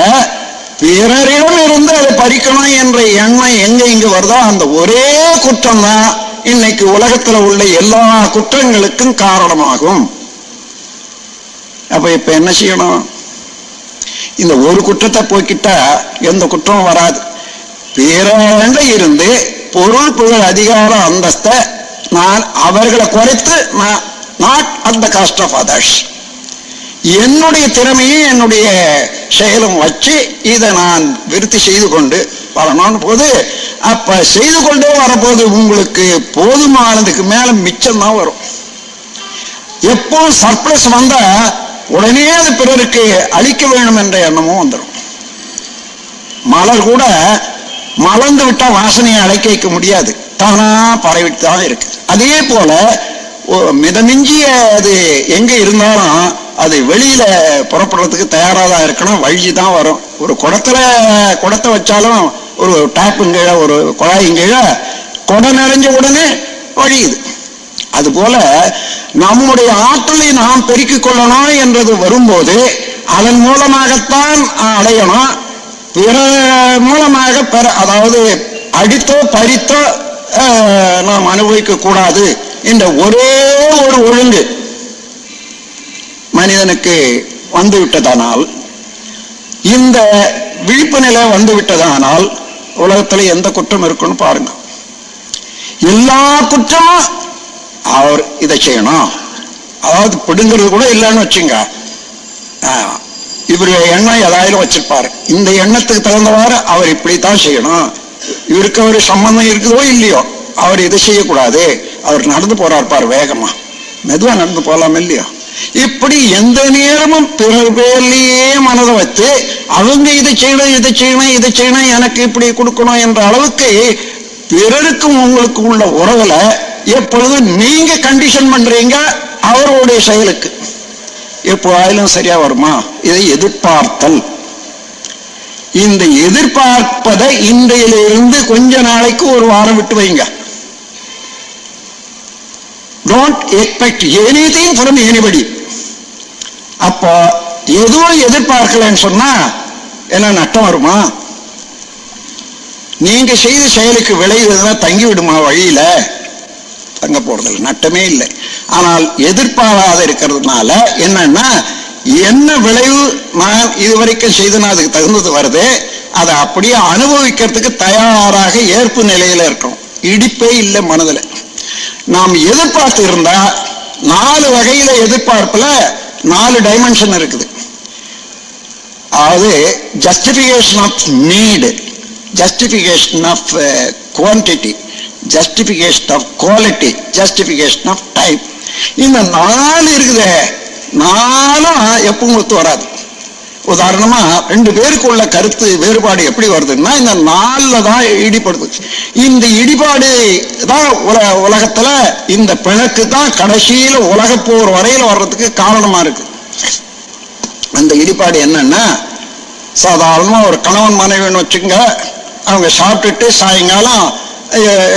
[SPEAKER 1] பிறரிடம் இருந்து அதை பறிக்கணும் என்ற எண்ணம் எங்க இங்கு வருதோ அந்த ஒரே குற்றம் தான் இன்னைக்கு உலகத்துல உள்ள எல்லா குற்றங்களுக்கும் காரணமாகும். அப்ப இப்ப என்ன செய்யணும்? இந்த ஒரு குற்றத்தை போக்கிட்டா எந்த குற்றமும் வராது. பிறரிடம் இருந்து பொருள், புகழ், அதிகாரம், அந்தஸ்தை நான் அவர்களை குறைத்து, not at the cost of others, என்னுடைய திறமையும் என்னுடைய செயலும் வச்சு இதை நான் விருத்தி செய்து கொண்டு வரணும் போது, அப்ப செய்து கொண்டே வரப்போது உங்களுக்கு போதுமானதுக்கு மேல மிச்சம் தான் வரும். எப்போ சர்ப்ளஸ் வந்தா உடனே அது பிறருக்கு அளிக்க வேண்டும் என்ற எண்ணமும் வந்துடும். மலர் கூட மலர்ந்து விட்டா வாசனையை அழைக்க வைக்க முடியாது, தானா பரவிட்டு தான் இருக்கு. அதே போல மிதமிஞ்சிய அது எங்க இருந்தாலும் அது வெளியில புறப்படுறதுக்கு தயாராக தான் இருக்கணும், வழி தான் வரும். ஒரு குடத்தை வச்சாலும் ஒரு டேப்புங்கீழ, ஒரு குழாயிங்கீழ குடம் நிறைஞ்ச உடனே வழியுது. அதுபோல நம்முடைய ஆற்றலை நாம் பெருக்கிக் கொள்ளணும் என்றது வரும்போது அதன் மூலமாகத்தான் அடையணும். பிற மூலமாக அதாவது அடித்தோ பறித்தோ நாம் அனுபவிக்க கூடாது என்ற ஒரே ஒரு ஒழுங்கு மனிதனுக்கு வந்துவிட்டதானால், இந்த விழிப்பு நிலை வந்துவிட்டதானால் உலகத்துல எந்த குற்றம் இருக்குன்னு பாருங்க. எல்லா குற்றமும் அவர் இதை செய்யணும், அதாவது பிடுங்கிறது கூட இல்லைன்னு வச்சுங்க, இவருடைய எண்ணம் ஏதாயிரம் வச்சிருப்பாரு, இந்த எண்ணத்துக்கு தகுந்தவாறு அவர் இப்படித்தான் செய்யணும், இவருக்கு ஒரு சம்பந்தம் இருக்குதோ இல்லையோ அவர் இதை செய்யக்கூடாது, அவர் நடந்து போறாரு வேகமா, மெதுவா நடந்து போலாம் இல்லையோ, இப்படி எந்த நேரமும் பிறர் பேர்லயே மனதை வைத்து அவங்க இதை செய்யணும், இதை செய்யணும், இதை செய்யணும், எனக்கு இப்படி கொடுக்கணும் என்ற அளவுக்கு பிறருக்கும் உங்களுக்கு உள்ள உறவுல எப்பொழுதும் நீங்க கண்டிஷன் பண்றீங்க அவருடைய செயலுக்கு. எப்போ ஆயிலும் சரியா வருமா? இதை எதிர்பார்த்தல். இந்த எதிர்பார்ப்பதை இன்றையிலிருந்து கொஞ்ச நாளைக்கு ஒரு வாரம் விட்டு வைங்க. Don't expect anything from anybody. அப்போ எதுவும் எதிர்பார்க்கலன்னு சொன்னா என்ன நட்டம் வருமா? நீங்க செய்த செயலுக்கு விளைவுனா தங்கி விடுமா? வழியில தங்க போறதில்லை, நட்டமே இல்லை. ஆனால் எதிர்பாராத இருக்கிறதுனால என்னன்னா, என்ன விளைவு நான் இதுவரைக்கும் செய்தனா அதுக்கு தகுந்தது வருது, அதை அப்படியே அனுபவிக்கிறதுக்கு தயாராக ஏற்பு நிலையில இருக்கணும். இடிப்பே இல்லை மனதில். நாம் எதிர்பார்த்து இருந்தா 4 வகையில எதிர்பார்ப்புல 4 டைமென்ஷன் இருக்குது. அதாவது justification of need, justification of quantity, justification of quality, justification of time. இந்த 4 இருக்குது. 4ம் எப்பவும் ஒத்து வராது. உதாரணமா 2 பேருக்கு உள்ள கருத்து வேறுபாடு எப்படி வருதுன்னா இந்த நாள்ல தான் இடிபடுது. இந்த இடிபாடு தான் உலகத்துல இந்த பிணக்கு தான் கடைசியில உலக போர் வரையில வர்றதுக்கு காரணமா இருக்கு. அந்த இடிபாடு என்னன்னா, சாதாரணமா ஒரு கணவன் மனைவின்னு வச்சுங்க, அவங்க சாப்பிட்டுட்டு சாயங்காலம்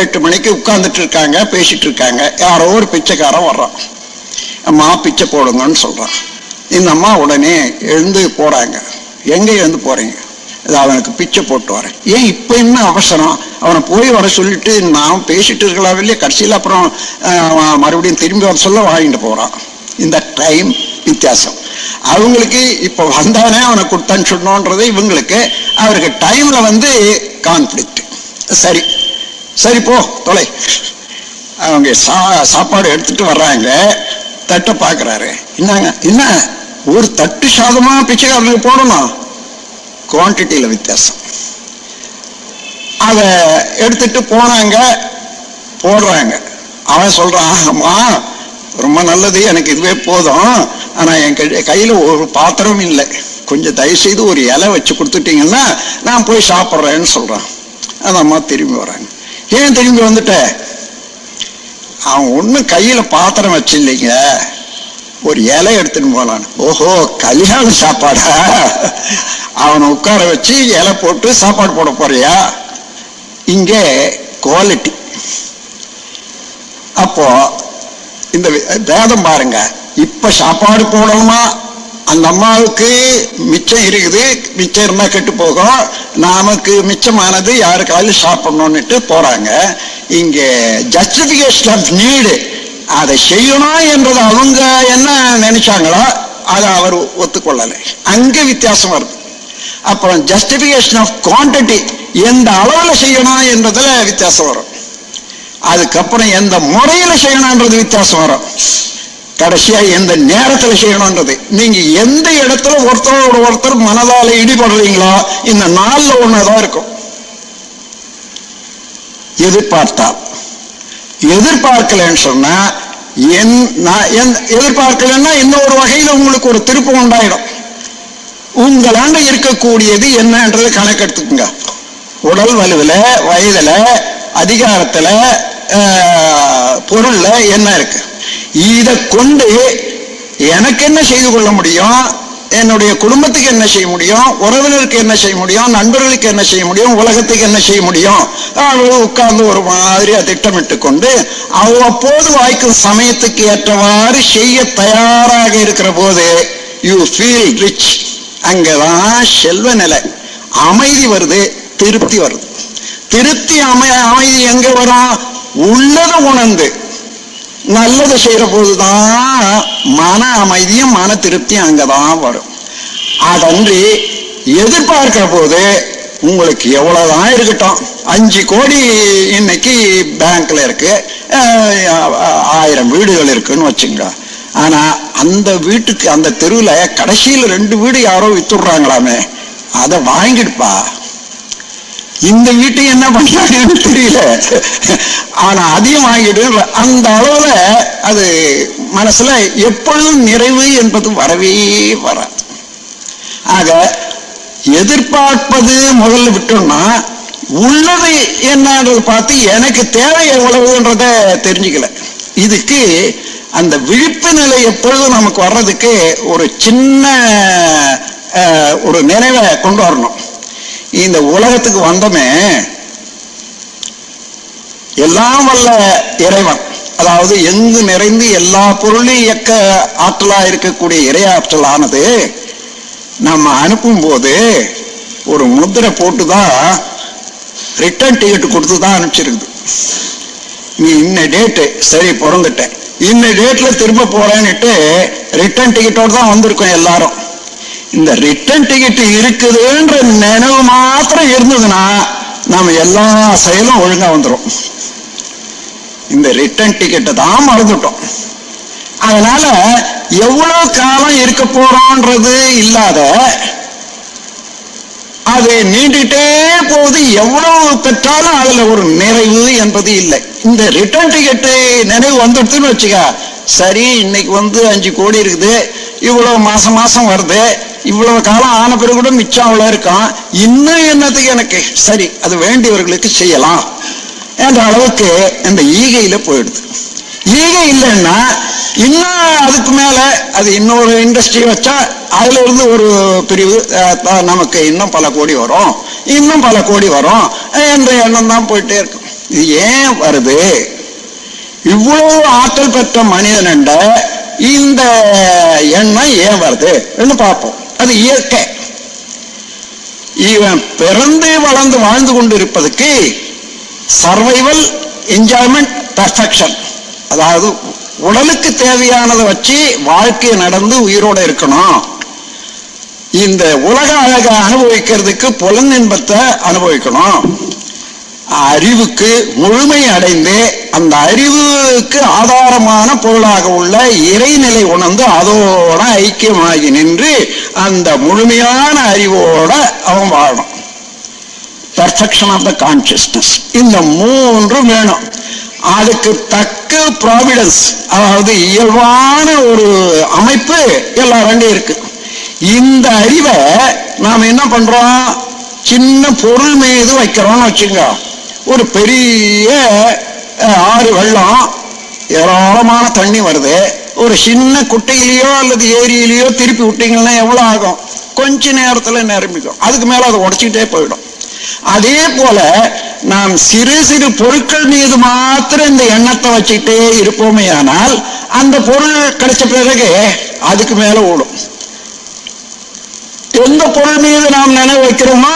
[SPEAKER 1] 8 மணிக்கு உட்கார்ந்துட்டு இருக்காங்க, பேசிட்டு இருக்காங்க. யாரோ ஒரு பிச்சைக்காரன் வர்றான், அம்மா பிச்சை போடுங்கன்னு சொல்றான். இந்த அம்மா உடனே எழுந்து போறாங்க. எங்க எழுந்து போறீங்க? அவனுக்கு பிச்சை போட்டு வரேன். ஏன் இப்ப என்ன அவசரம்? அவனை போய் வர சொல்லிட்டு நான் பேசிட்டு இருக்கலாம் இல்லையா? கடைசியில் அப்புறம் மறுபடியும் திரும்பி வர சொல்ல வாங்கிட்டு போறான். இந்த டைம் வித்தியாசம். அவங்களுக்கு இப்ப வந்தானே அவனை கொடுத்தான்னு சொன்னோன்றது இவங்களுக்கு. அவருக்கு டைம்ல கான்ஃபிளிக்ட். சரி சரி போ தொலை. அவங்க சாப்பாடு எடுத்துட்டு வர்றாங்க. தட்டை பாக்குறாரு. என்னங்க என்ன ஒரு தட்டு சாதமா பிச்சைக்காரனுக்கு போடணும்? குவான்டிட்டியில வித்தியாசம். அத எடுத்துட்டு போனாங்க, போடுறாங்க. அவன் சொல்றான், அம்மா ரொம்ப நல்லது, எனக்கு இதுவே போதும், ஆனா என் கையில ஒரு பாத்திரம் இல்லை, கொஞ்சம் தயவு செய்து ஒரு இலை வச்சு கொடுத்துட்டீங்கன்னா நான் போய் சாப்பிட்றேன்னு சொல்றான். அந்த அம்மா திரும்பி வராங்க. ஏன் திரும்பி வந்துட்ட? அவன் ஒன்னும் கையில பாத்திரம் வச்சு இல்லைங்க, ஒரு இலை எடுத்துன்னு போலான்னு. ஓஹோ, கல்யாண சாப்பாடா? அவனை உட்கார வச்சு இலை போட்டு சாப்பாடு போட போறியா? இங்கே குவாலிட்டி. அப்போ இந்த வேதம் பாருங்க. இப்ப சாப்பாடு போடணுமா? அந்த அம்மாவுக்கு மிச்சம் இருக்குது, மிச்சம் இருந்தா கெட்டு போகும், நமக்கு மிச்சமானது யாருக்காவது சாப்பிடணும்னுட்டு போறாங்க. இங்க ஜஸ்டிபிகேஷன் ஆஃப் நீடு, அதை செய்யணும் என்றது அவங்க என்ன நினைச்சாங்களோ அதை அவர் ஒத்துக்கொள்ளலை. அங்க வித்தியாசம் வருது. அப்புறம் ஜஸ்டிபிகேஷன் ஆஃப் குவான்டிட்டி, எந்த அளவுல செய்யணும் என்றதுல வித்தியாசம் வரும். அதுக்கப்புறம் எந்த முறையில செய்யணும்ன்றது வித்தியாசம் வரும். கடைசியா எந்த நேரத்துல செய்யணும்ன்றது. நீங்க எந்த இடத்துல ஒருத்தரோட ஒருத்தர் மனதால ஈடுபடுறீங்களோ இந்த நாள்ல ஒண்ணுதான் இருக்கும். எதிர்பார்த்தால், எதிர்பார்க்கலன்னு சொன்னா, எதிர்பார்க்கலன்னா இன்னொரு வகையில உங்களுக்கு ஒரு திருப்பம் உண்டாயிடும். உங்களாண்ட இருக்கக்கூடியது என்னன்றது கணக்கெடுத்துக்குங்க. உடல் வலுவில, வயதுல, அதிகாரத்துல, பொருள்ல என்ன இருக்கு, இதை கொண்டு எனக்கு என்ன செய்து கொள்ள முடியும், என்னுடைய குடும்பத்துக்கு என்ன செய்ய முடியும், உறவினருக்கு என்ன செய்ய முடியும், நண்பர்களுக்கு என்ன செய்ய முடியும், உலகத்துக்கு என்ன செய்ய முடியும், உட்கார்ந்து ஒரு மாதிரியா திட்டமிட்டு கொண்டு அவ்வப்போது வாய்க்கும் சமயத்துக்கு ஏற்றவாறு செய்ய தயாராக இருக்கிற போது யூ ஃபீல் ரிச். அங்கதான் செல்வ நிலை, அமைதி வருது, திருப்தி வருது. திருப்தி அமைதி எங்க வரும்? உள்ளத உணர்ந்து நல்லது செய்யற போதுதான் மன அமைதியும் மன திருப்தியும் அங்கதான் வரும். அதன்றி எதிர்பார்க்கிற போது உங்களுக்கு எவ்வளவுதான் இருக்கட்டும், 5 கோடி இன்னைக்கு பேங்க்ல இருக்கு, 1000 வீடுகள் இருக்குன்னு வச்சுங்க. ஆனா அந்த வீட்டுக்கு, அந்த தெருவுல கடைசியில 2 வீடு யாரோ வித்துடுறாங்களாமே, அதை வாங்கிடுப்பா. இந்த வீட்டை என்ன பண்றாங்கன்னு தெரியல, ஆனா அதையும் வாங்கிடு. அந்த அளவுல அது மனசுல எப்பொழுதும் நிறைவு என்பது வரவே வர. ஆக எதிர்பார்ப்பது முதல்ல விட்டோம்னா, உள்ளது என்னன்றது பார்த்து எனக்கு தேவை எவ்வளவுன்றத தெரிஞ்சுக்கல. இதுக்கு அந்த விழிப்பு நிலை எப்பொழுதும் நமக்கு வர்றதுக்கு ஒரு சின்ன ஒரு நினைவை கொண்டு வரணும். இந்த உலகத்துக்கு வந்தமே எல்லாம் வல்ல இறைவன், அதாவது எங்கு நிறைந்து எல்லா பொருளையும் இயக்க ஆற்றலா இருக்கக்கூடிய இறையாற்றல் ஆனது நம்ம அனுப்பும் போது ஒரு முத்திரை போட்டுதான், ரிட்டர்ன் டிக்கெட் கொடுத்துதான் அனுப்பிச்சிருக்குது. நீ இன்ன டேட்டு சரி பிறந்துட்டேன், இன்ன டேட்ல திரும்ப போறேன்னுட்டு ரிட்டர்ன் டிக்கெட்டோடு தான் வந்திருக்கோம் எல்லாரும். இந்த ரிட்டர்ன் டிக்கெட் இருக்குதுன்ற நினைவு மாத்திரம் இருந்ததுன்னா நாம எல்லா செயலும் ஒழுங்கா வந்துடும். இந்த ரிட்டர்ன் டிக்கெட்டை தான் மறந்துட்டோம். அதனால எவ்வளவு காலம் இருக்க போறோன்றது இல்லாத, அது நீண்டுட்டே போகுது, எவ்வளவு பெற்றாலும் அதுல ஒரு நிறைவு என்பது இல்லை. இந்த ரிட்டர்ன் டிக்கெட்டு நினைவு வந்துடுதுன்னு வச்சுக்க, சரி இன்னைக்கு 5 கோடி இருக்குது, இவ்வளவு மாசம் வருது, இவ்வளவு காலம் ஆன பிறகு கூட மிச்சம் அவ்வளவு இருக்கான், இன்னும் என்னத்துக்கு எனக்கு, சரி அது வேண்டியவர்களுக்கு செய்யலாம் என்ற அளவுக்கு இந்த ஈகையில போயிடுது. ஈகை இல்லைன்னா இன்னும் அதுக்கு மேல அது இன்னொரு இண்டஸ்ட்ரி வச்சா அதுல இருந்து ஒரு பிரிவு நமக்கு இன்னும் பல கோடி வரும், இன்னும் பல கோடி வரும் என்ற எண்ணம் தான் போயிட்டே இருக்கும். இது ஏன் வருது? இவ்வளவு ஆற்றல் பெற்ற மனிதன் என்ற இந்த எண்ணம் ஏன் வருது பார்ப்போம். அது இயற்கை. இவன் பிறந்து வளர்ந்து வாழ்ந்து கொண்டிருப்பதற்கு சர்வைவல், என்ஜாய்மெண்ட், பெர்ஃபெக்ஷன், அதாவது உடலுக்கு தேவையானதை வச்சு வாழ்க்கையை நடந்து உயிரோட இருக்கணும். இந்த உலக அழக அனுபவிக்கிறதுக்கு புலன் இன்பத்தை அனுபவிக்கணும். அறிவுக்கு முழுமை அடைந்து அந்த அறிவுக்கு ஆதாரமான பொருளாக உள்ள இறைநிலை உணர்ந்து அதோட ஐக்கியமாகி நின்று அந்த முழுமையான அறிவோட அவன் வாழணும். Perfection of the consciousness. இந்த மூன்றும் வேணும். அதுக்கு தக்க ப்ராவிடன்ஸ், அதாவது இயல்பான ஒரு அமைப்பு எல்லாரும் இருக்கு. இந்த அறிவை நாம் என்ன பண்றோம், சின்ன பொருள் மீது வைக்கிறோம்னு வச்சுங்க. ஒரு பெரிய ஆறு வெள்ளம், ஏராளமான தண்ணி வருது, ஒரு சின்ன குட்டையிலேயோ அல்லது ஏரியிலேயோ திருப்பி விட்டீங்கன்னா எவ்வளவு ஆகும்? கொஞ்ச நேரத்துல நிரம்பிக்கும். அதுக்கு மேல அதை உடைச்சிக்கிட்டே போயிடும். அதே போல நாம் சிறு சிறு பொருட்கள் மீது மாத்திரம் இந்த எண்ணத்தை வச்சுக்கிட்டே இருப்போமே ஆனால் அந்த பொருள் கிடைச்ச பிறகு அதுக்கு மேல ஓடும். எந்த பொருள் மீது நாம் நினைவு வைக்கிறோமோ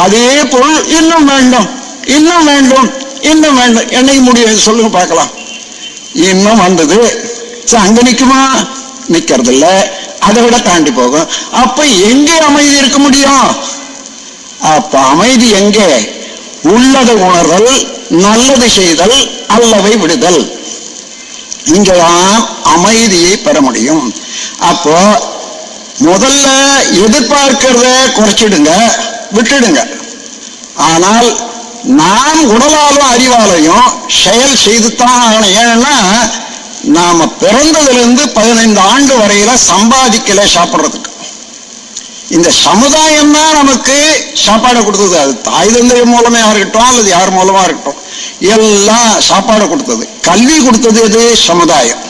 [SPEAKER 1] அதே பொருள் இன்னும் வேண்டும், இன்னும் வேண்டும், இன்னும் வேண்டும். என்னைக்கு முடியும் சொல்லுங்க பார்க்கலாம். இன்னும் வந்தது அங்க நிக்குமா? நிக்கிறது இல்ல, அதை விட தாண்டி போகும். அப்ப எங்கே அமைதி இருக்க முடியும்? அப்ப அமைதி எங்கே? உள்ளதை உணர்தல், நல்லது செய்தல், அல்லவை விடுதல். இங்கதான் அமைதியை பெற முடியும். அப்போ முதல்ல எதிர்பார்க்கிறத குறைச்சிடுங்க, விட்டுடுங்க. ஆனால் நாம் உடலாலும் அறிவாலையும் செயல் செய்துத்தான் ஆகணும். ஏன்னா நாம பிறந்ததிலிருந்து 15 ஆண்டு வரையில சம்பாதிக்கல சாப்பிட்றதுக்கு. இந்த சமுதாயம் தான் நமக்கு சாப்பாடை கொடுத்தது. அது தாய் தந்தை மூலமா இருக்கட்டும் அல்லது யார் மூலமா இருக்கட்டும், எல்லாம் சாப்பாடை கொடுத்தது. கல்வி கொடுத்தது எது? சமுதாயம்.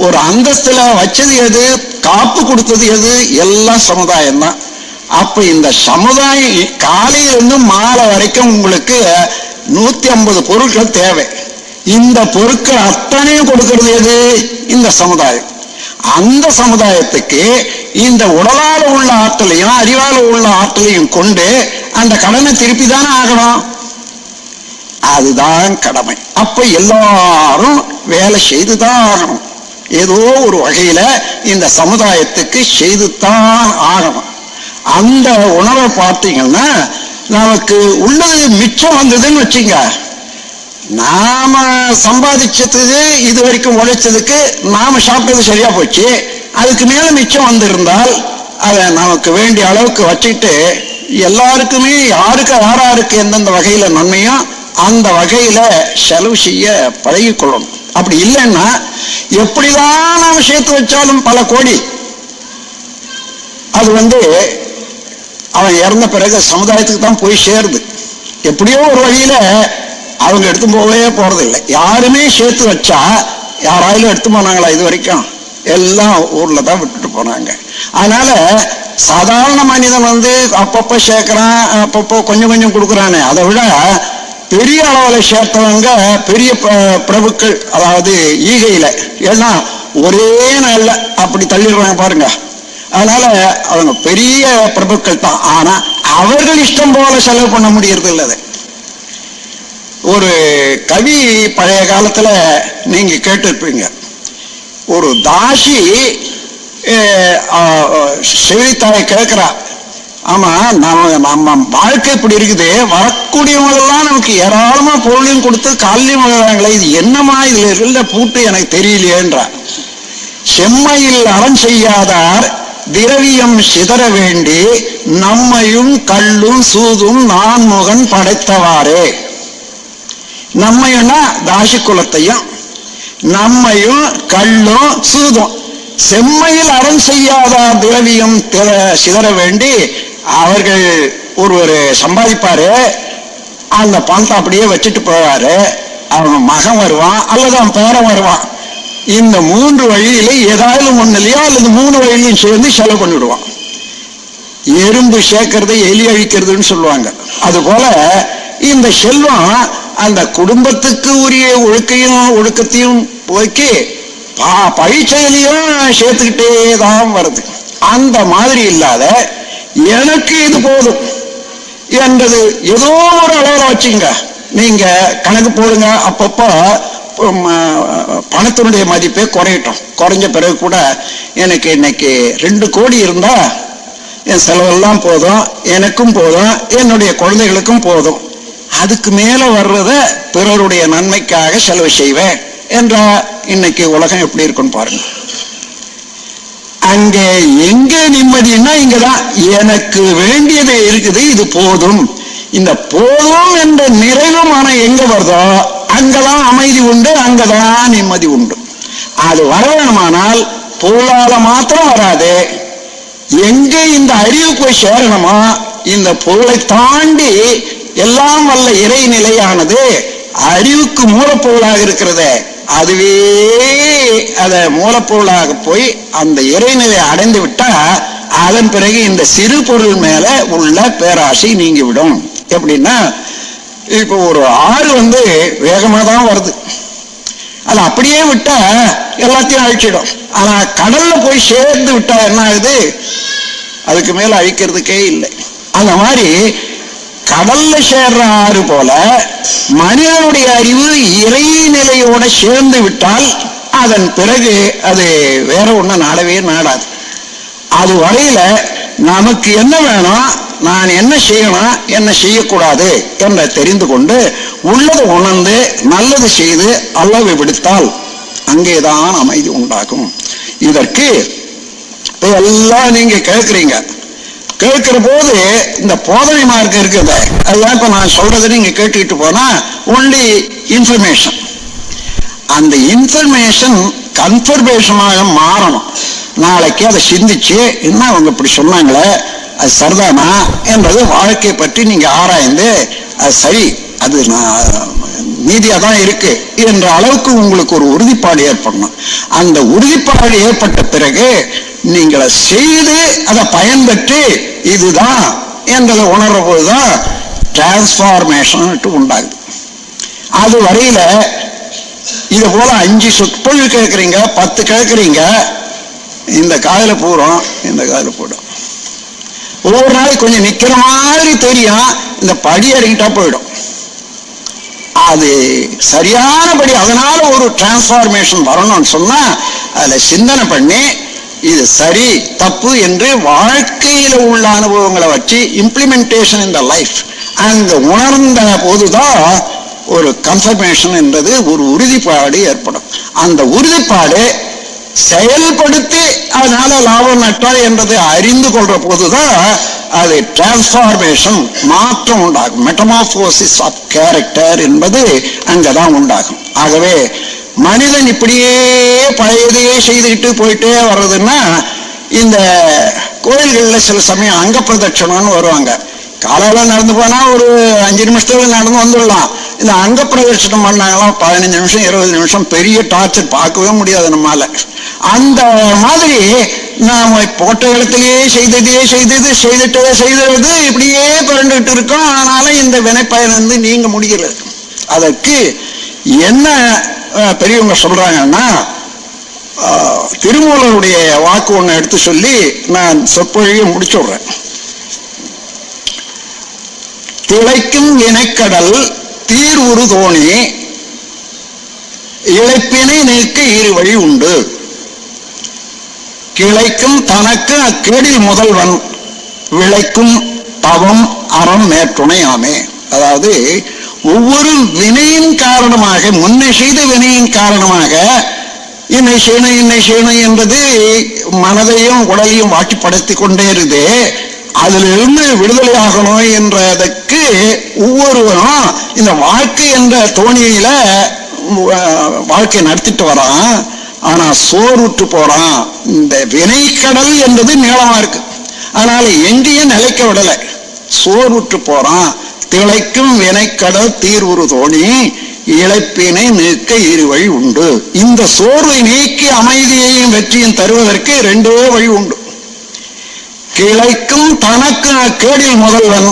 [SPEAKER 1] ஒரு அந்தஸ்துல வச்சது எது? காப்பு கொடுத்தது எது? எல்லாம் சமுதாயம் தான். அப்ப இந்த சமுதாயம் காலையிலிருந்து மாலை வரைக்கும் உங்களுக்கு 150 பொருட்கள் தேவை. இந்த பொருட்கள் அத்தனையும் கொடுக்கிறது எது? இந்த சமுதாயம். அந்த சமுதாயத்துக்கு இந்த உடலால உள்ள ஆற்றலையும் அறிவால உள்ள ஆற்றலையும் கொண்டு அந்த கடனை திருப்பி தானே ஆகணும். அதுதான் கடமை. அப்ப எல்லாரும் வேலை செய்துதான் ஆகணும். ஏதோ ஒரு வகையில இந்த சமுதாயத்துக்கு செய்துதான் ஆகணும். அந்த உணவை பார்த்தீங்கன்னா நமக்கு உள்ளது மிச்சம் வந்ததுன்னு வச்சுங்க. நாம சம்பாதிச்சதுக்கு இது வரைக்கும் உழைச்சதுக்கு நாம சாப்பிட்டது சரியா போச்சு. அதுக்கு மேல மிச்சம் வந்திருந்தால் அதை நமக்கு வேண்டிய அளவுக்கு வச்சுக்கிட்டு எல்லாருக்குமே யாருக்கு எந்தெந்த வகையில நன்மையோ அந்த வகையில செலவு செய்ய பழகி கொள்ளணும். அப்படி இல்லைன்னா எப்படிதான் நாம சேர்த்து வச்சாலும் பல கோடி அது அவன் இறந்த பிறகு சமுதாயத்துக்கு தான் போய் சேருது. எப்படியோ ஒரு வழியில அவங்க எடுத்து போகவே போறது இல்லை. யாருமே சேர்த்து வச்சா யாராலும் எடுத்து போனாங்களா? இது வரைக்கும் எல்லாம் ஊர்ல தான் விட்டுட்டு போனாங்க. அதனால சாதாரண மனிதன் அப்பப்போ சேர்க்கிறான், அப்பப்போ கொஞ்சம் கொஞ்சம் கொடுக்குறானே, அதை விட பெரிய அளவில் சேர்த்தவங்க பெரிய பிரபுக்கள், அதாவது ஈகையில. ஏன்னா ஒரே நாள்ல அப்படி தள்ளிடுறாங்க பாருங்க. அதனால அவங்க பெரிய பிரபுக்கள் தான். ஆனா அவர்கள் இஷ்டம் போல செலவு பண்ண முடியறது இல்லை. ஒரு கவி பழைய காலத்துல நீங்க கேட்டிருப்பீங்க. ஒரு தாசி செவிலித்தாயை கேட்கிறா, ஆமா நம்ம வாழ்க்கை இப்படி இருக்குது, வரக்கூடியவங்களெல்லாம் நமக்கு ஏராளமா பொருளையும் கொடுத்து காலையும் வளர்றாங்களே, இது என்னமா இதுல இருந்த பூட்டு எனக்கு தெரியலையேன்றா. செம்மையில் அறம் செய்யாதார் திரவியம் சிதற வேண்டி நம்மையும் கள்ளும் சூதும் நான்முகன் படைத்தவாறே. நம்மையும்னா தாசி குலத்தையும், நம்மையும் கள்ளும் சூதும் செம்மையில் அறம் செய்யாத திரவியம் சிதற வேண்டி அவர்கள் ஒருவர் சம்பாதிப்பாரு, அந்த பணத்தை அப்படியே வச்சுட்டு போவாரு. அவன் மகன் வருவான் அல்லது அவன் பேரன் வருவான். இந்த 3 வழியில ஏதாவது ஒண்ணு இல்லையா அல்லது 3 வழியிலையும் சேர்ந்து செலவு பண்ணிவிடுவான். எறும்பு சேர்க்கறது எலி அழிக்கிறதுன்னு சொல்லுவாங்க. அது போல இந்த செல்வம் அந்த குடும்பத்துக்கு உரிய ஒழுக்கத்தையும் போக்கி பழிச்செயலையும் சேர்த்துக்கிட்டே தான் வருது. அந்த மாதிரி இல்லாத எனக்கு இது போதும் என்றது ஏதோ ஒரு அளவில் வச்சுங்க, நீங்க கணக்கு போடுங்க. அப்பப்போ பணத்தினுடைய மதிப்பே குறையட்டும். குறைஞ்ச பிறகு கூட எனக்கு இன்னைக்கு 2 கோடி இருந்தா என் செலவெல்லாம் போதும், எனக்கும் போதும், என்னுடைய குழந்தைகளுக்கும் போதும், அதுக்கு மேல வர்றத பிறருடைய நன்மைக்காக செலவு செய்வேன் என்ற இன்னைக்கு உலகம் எப்படி இருக்குன்னு பாருங்க. அங்கே எங்க நிம்மதினா இங்கதான் எனக்கு வேண்டியது இருக்குது, இது போதும். இந்த போதும் என்ற நிறைவு மனம் எங்க வருதோ அங்கதான் அமைதி உண்டு, அங்கதான் நிம்மதி உண்டு. அது வர வேணுமானால் பொருளால மாத்திரம் வராது. எங்க இந்த அறிவு போய் சேரணுமோ இந்த பொருளை தாண்டி எல்லாம் வல்ல இறைநிலையானது அறிவுக்கு மூலப்பொருளாக இருக்கிறது. அதுவே அத மூலப்பொருளாக போய் அந்த இறைநிலை அடைந்து விட்டா அதன் பிறகு இந்த சிறு பொருள் மேல உள்ள பேராசை நீங்கிவிடும். எப்படின்னா, இப்போ ஒரு ஆறு வேகமா தான் வருது, அது அப்படியே விட்டா எல்லாத்தையும் அழிச்சிடும். ஆனா கடல்ல போய் சேர்ந்து விட்டா என்ன ஆகுது, அதுக்கு மேல அழிக்கிறதுக்கே இல்லை. அந்த மாதிரி கடல்ல சேர்ற ஆறு போல மனிதனுடைய அறிவு இறைநிலையோட சேர்ந்து விட்டால் அதன் பிறகு அது வேற ஒண்ணு நாடவே நாடாது. அது வரையில நமக்கு என்ன வேணும், நான் என்ன செய்யணும், என்ன செய்யக்கூடாது என்ற தெரிந்து கொண்டு உள்ளது உணர்ந்து நல்லது செய்து அளவு விடுத்தால் அங்கேதான் அமைதி உண்டாகும். இதற்கு எல்லாம் நீங்க கேட்கிறீங்க. கேட்கிற போது இந்த போதனை மார்க்கம் இருக்குது, அதுதான் இப்ப நான் சொல்றது நீங்க கேட்டுக்கிட்டு போனா ஒன்லி இன்ஃபர்மேஷன். அந்த இன்ஃபர்மேஷன் கன்ஃபர்மேஷனாக மாறணும். நாளைக்கு அதை சிந்திச்சு என்ன அவங்க இப்படி சொன்னாங்களே அது சரிதானா என்றது வாழ்க்கையை பற்றி நீங்க ஆராய்ந்து அது சரி, அது நீதியா தான் இருக்கு என்ற அளவுக்கு உங்களுக்கு ஒரு உறுதிப்பாடு ஏற்படணும். அந்த உறுதிப்பாடு ஏற்பட்ட பிறகு நீங்களை செய்து அதை பயன்பெற்று இதுதான் என்றதை உணர்ற போதுதான் டிரான்ஸ்பார்மேஷன் உண்டாகுது. அது வரையில இது போல 5 சொற்பொழிவு கேட்கறீங்க, 10 கேட்கறீங்க, இந்த காதல பூரம் இந்த காதல போடும். ஒவ்வொரு நாளைக்கு கொஞ்சம் நிக்கிற மாதிரி தெரியும், இந்த படி இறங்கிட்டா போயிடும். அது சரியானபடி அதனால ஒரு டிரான்ஸ்பார்மேஷன் வரணும்னு சொன்னா அதுல சிந்தனை பண்ணி இது சரி தப்பு என்று வாழ்க்கையில உள்ள அனுபவங்களை வச்சு இம்ப்ளிமெண்டேஷன் இன் த லைஃப் அந்த உணர்ந்த போதுதான் ஒரு கன்ஃபர்மேஷன் என்றது ஒரு உறுதிப்பாடு ஏற்படும். அந்த உறுதிப்பாடு செயல்படுத்தி அதனால லாபம் நட்டம் என்றதை அறிந்து கொள்ற போதுதான் அது டிரான்ஸ்பார்மேஷன் மாற்றம் உண்டாகும். மெட்டமார்போசிஸ் ஆஃப் கேரக்டர் என்பது அங்கதான் உண்டாகும். ஆகவே மனிதன் இப்படியே பழையதையே செய்துக்கிட்டு போயிட்டே வர்றதுன்னா, இந்த கோயில்கள்ல சில சமயம் அங்க பிரதட்சணம்னு வருவாங்க. காலையில நடந்து போனா ஒரு 5 நிமிஷத்துல நடந்து வந்துடலாம். இந்த அங்க பிரதட்சணம் பண்ணாங்களாம் 15 நிமிஷம் 20 நிமிஷம், பெரிய டார்ச்சர், பார்க்கவே முடியாது நம்மால. அந்த மாதிரி நாம போட்ட இடத்திலேயே செய்துட்டு இப்படியே பிறண்டுகிட்டு இருக்கோம். ஆனாலும் இந்த வினைப்பயன் நீங்க முடிகிறது. அதற்கு என்ன பெரியவங்க சொல்றாங்கன்னா, திருமூலருடைய வாக்கு ஒண்ணு எடுத்து சொல்லி நான் சொற்பொழிவை முடிச்சு விடுறேன். திளைக்கும் வினைக்கடல் தீர்வுறு தோணி இழைப்பினை நீக்க 2 வழி உண்டு. கிளைக்கும் தனக்கு அக்கேடில் முதல்வன் விளைக்கும் தவம் அறம் மேற்றுணை ஆமே. அதாவது ஒவ்வொரு வினையின் காரணமாக, முன்னை செய்த வினையின் காரணமாக இன்னை செய்யணும் என்பது மனதையும் உடலையும் வாட்டிப்படுத்தி கொண்டே இருக்கு. அதிலிருந்து விடுதலை ஆகணும் என்றதற்கு ஒவ்வொருவரும் இந்த வாழ்க்கை என்ற தோணியில வாழ்க்கையை நடத்திட்டு வரான். ஆனா சோறுற்று போறான். இந்த வினைக்கடல் என்பது நீளமா இருக்கு, அதனால எங்கேயும் நிலைக்க விடலை. சோறுற்று போறான். திளைக்கும் வினைக்கடல் தீர்வுறு தோணி இழைப்பினை நீக்க இருவழி உண்டு. இந்த சோர்வை நீக்கி அமைதியையும் வெற்றியும் தருவதற்கு ரெண்டே வழி உண்டு. கிளைக்கும் தனக்கு கேடில் முதல்வன்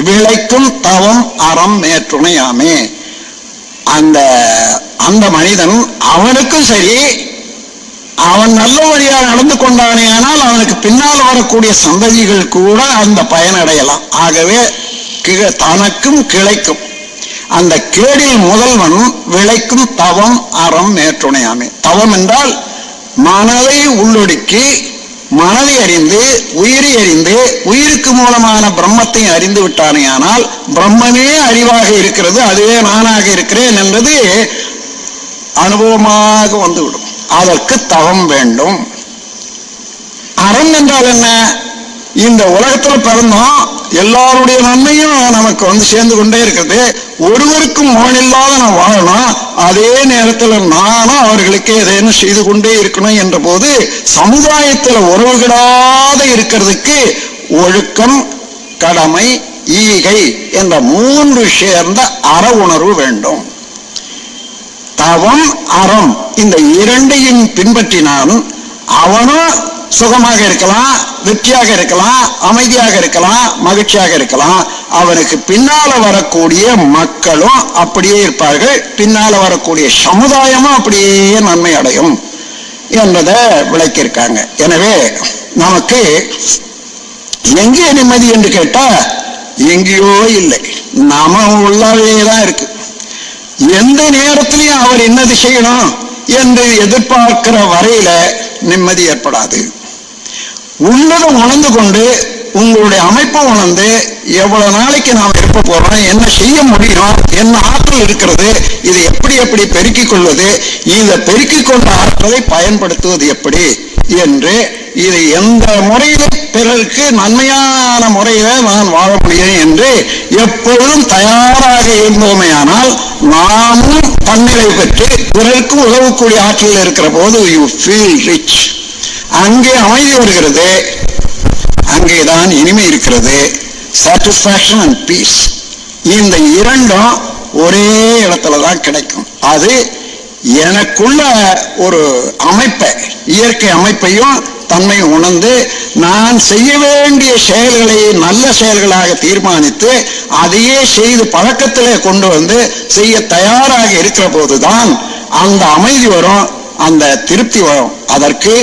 [SPEAKER 1] விளைக்கும் தவம் அறம் மேற்றுணையாமே. அந்த அந்த மனிதன் அவனுக்கும் சரி, அவன் நல்ல வழியாக நடந்து கொண்டானே ஆனால் அவனுக்கு பின்னால் வரக்கூடிய சந்ததிகள் கூட அந்த பயனடையலாம். ஆகவே தனக்கும் கிளைக்கும் அந்த கேடில் முதல்வன் விளைக்கும் தவம் அறம் மேற்றுணையாமே. தவம் என்றால் மனதை உள்ளொடுக்கி மனதை அறிந்து உயிரை அறிந்து உயிருக்கு மூலமான பிரம்மத்தை அறிந்து விட்டானே ஆனால் பிரம்மமே அறிவாக இருக்கிறது, அதுவே நானாக இருக்கிறேன் என்பது அனுபவமாக வந்துவிடும். அதற்கு தவம் வேண்டும். அறம் என்றால் என்ன? இந்த உலகத்தில் பிறந்தோம், எல்லாருடைய நன்மையும் நமக்கு வந்து சேர்ந்து கொண்டே இருக்கிறது. ஒருவருக்கும் மோனில்லாத நான் வாழணும், அதே நேரத்தில் நானும் அவர்களுக்கு எதையும் செய்து கொண்டே இருக்கணும் என்ற போது சமுதாயத்தில் உறவுகளாக இருக்கிறதுக்கு ஒழுக்கம், கடமை, ஈகை என்ற 3 சேர்ந்த அற உணர்வு வேண்டும். தவம் அறம் இந்த இரண்டையும் பின்பற்றினான் அவனும் சுகமாக இருக்கலாம், வெற்றியாக இருக்கலாம், அமைதியாக இருக்கலாம், மகிழ்ச்சியாக இருக்கலாம். அவனுக்கு பின்னால வரக்கூடிய மக்களும் அப்படியே இருப்பார்கள், பின்னால வரக்கூடிய சமுதாயமும் அப்படியே நன்மை அடையும் என்பதை விளக்கியிருக்காங்க. எனவே நமக்கு எங்கே நிம்மதி என்று கேட்டா எங்கேயோ இல்லை, நாம உள்ளவேதான் இருக்கு. எந்த நேரத்திலையும் அவர் என்னது செய்யணும் என்று எதிர்பார்க்கிற வரையில நிம்மதி ஏற்படாது. உள்ளதை உணர்ந்து கொண்டு உங்களுடைய அமைப்பை உணர்ந்து எவ்வளவு நாளைக்கு நாம் இருக்க போறோம், என்ன செய்ய முடியும், என்ன ஆற்றல் இருக்கிறது, இதை எப்படி எப்படி பெருக்கிக் கொள்வது, இதை பெருக்கிக் கொண்ட ஆற்றலை பயன்படுத்துவது எப்படி என்று, இதை எந்த முறையில பிறருக்கு நன்மையான முறையில நான் வாழ முடியும் என்று எப்பொழுதும் தயாராக இருந்தோமேயானால் நாமும் தன்னிலை பெற்று பிறருக்கு உதவக்கூடிய ஆற்றல் இருக்கிற போது யூ ஃபீல் ரிச். அங்கே அமைதி வருகிறது, அங்கேதான் இனிமை இருக்கிறது, சாட்டிஸ்பாக்சன் அண்ட் பீஸ். இந்த இரண்டும் ஒரே இடத்துலதான் கிடைக்கும். அது எனக்குள்ள ஒரு அமைப்பை, இயற்கை அமைப்பையும் தன்மை உணர்ந்து நான் செய்ய வேண்டிய செயல்களை நல்ல செயல்களாக தீர்மானித்து அதையே செய்து பழக்கத்திலே கொண்டு வந்து செய்ய தயாராக இருக்கிற போதுதான் அந்த அமைதி வரும், அந்த திருப்தி வரும். அதற்கு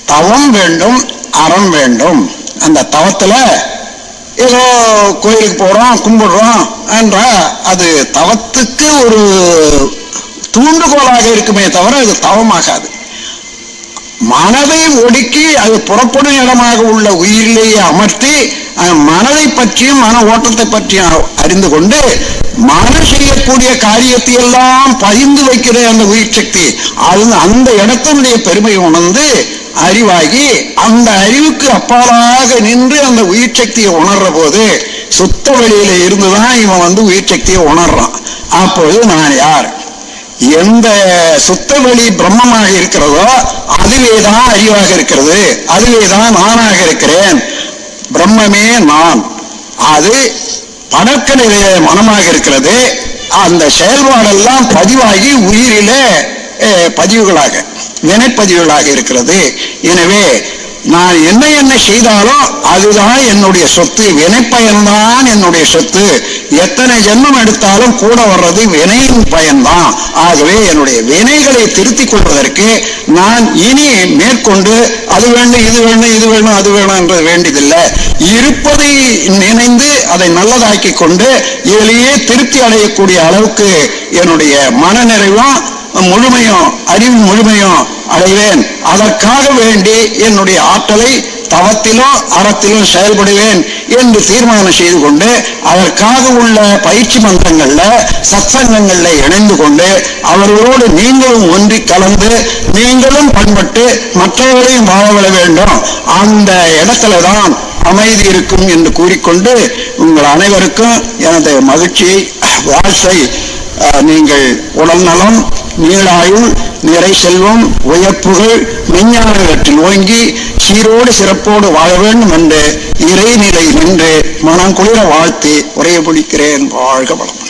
[SPEAKER 1] தவம் வேண்டும், அறம் வேண்டும். அந்த தவத்துல ஏதோ கோயிலுக்கு போறோம், கும்பிடுறோம் என்ற அது தவத்துக்கு ஒரு தூண்டுகோலாக இருக்குமே தவிர அது தவமாகாது. மனதை ஒடுக்கி அது புறப்படும் இடமாக உள்ள உயிரிலேயே அமர்த்தி மனதை பற்றியும் மன ஓட்டத்தை பற்றியும் அறிந்து கொண்டு மனம் செய்யக்கூடிய காரியத்தை எல்லாம் பதிந்து வைக்கிற அந்த உயிர் சக்தி, அது அந்த இடத்தினுடைய பெருமை உணர்ந்து அறிவாகி அந்த அறிவுக்கு அப்பாலாக நின்று அந்த உயிர் சக்தியை உணர்ற போது சுத்த வழியில இருந்துதான் இவன் வந்து உயிர் சக்தியை உணர்றான். அப்பொழுது நான் யார்? எந்த சுத்த வெளி பிரம்மமாக இருக்கிறதோ அதுவேதான் அறிவாக இருக்கிறது, அதுவேதான் நானாக இருக்கிறேன், பிரம்மமே நான். அது பழக்க நிலைய மனமாக இருக்கிறது. அந்த செயல்பாடெல்லாம் பதிவாகி உயிரிலே பதிவுகளாக வினைப்பதிவுகளாக இருக்கிறது. எனவே நான் என்ன செய்தாலும் அதுதான் என்னுடைய சொத்து, வினைப்பயன்தான் என்னுடைய சொத்து. எத்தனை ஜென்மம் எடுத்தாலும் கூட வர்றது வினையின் பயன்தான். ஆகவே என்னுடைய வினைகளை திருத்திக் கொள்வதற்கு நான் இனி மேற்கொண்டு அது வேண்டும் இது வேண்டும் இது வேணும் அது வேணும் என்று வேண்டியதில்லை. இருப்பதை நினைந்து அதை நல்லதாக்கி கொண்டு இதிலேயே திருப்தி அடையக்கூடிய அளவுக்கு என்னுடைய மனநிறைவும் முழுமையும் அறிவு முழுமையும் அடைவேன். அதற்காக வேண்டி என்னுடைய ஆற்றலை தவத்திலும் அறத்திலும் செயல்படுவேன் என்று தீர்மானம் செய்து கொண்டு அதற்காக உள்ள பயிற்சி மன்றங்கள்ல சத்சங்கங்கள்ல இணைந்து கொண்டு அவர்களோடு நீங்களும் ஒன்றி கலந்து நீங்களும் பண்பட்டு மற்றவர்களையும் வாழ வேண்டும். அந்த இடத்துலதான் அமைதி இருக்கும் என்று கூறிக்கொண்டு உங்கள் அனைவருக்கும் எனது மகிழ்ச்சியை வாழ்த்தை, நீங்கள் உடல் நலம் நீளாயுள் நிறை செல்வம் உயர்ப்புகள் மெஞ்ஞானவற்றில் ஓங்கி சீரோடு சிறப்போடு வாழ வேண்டும் என்று இறைநிலை நின்று மனம் குளிர வாழ்த்தி உரைய பிடிக்கிறேன். வாழ்க வளம்.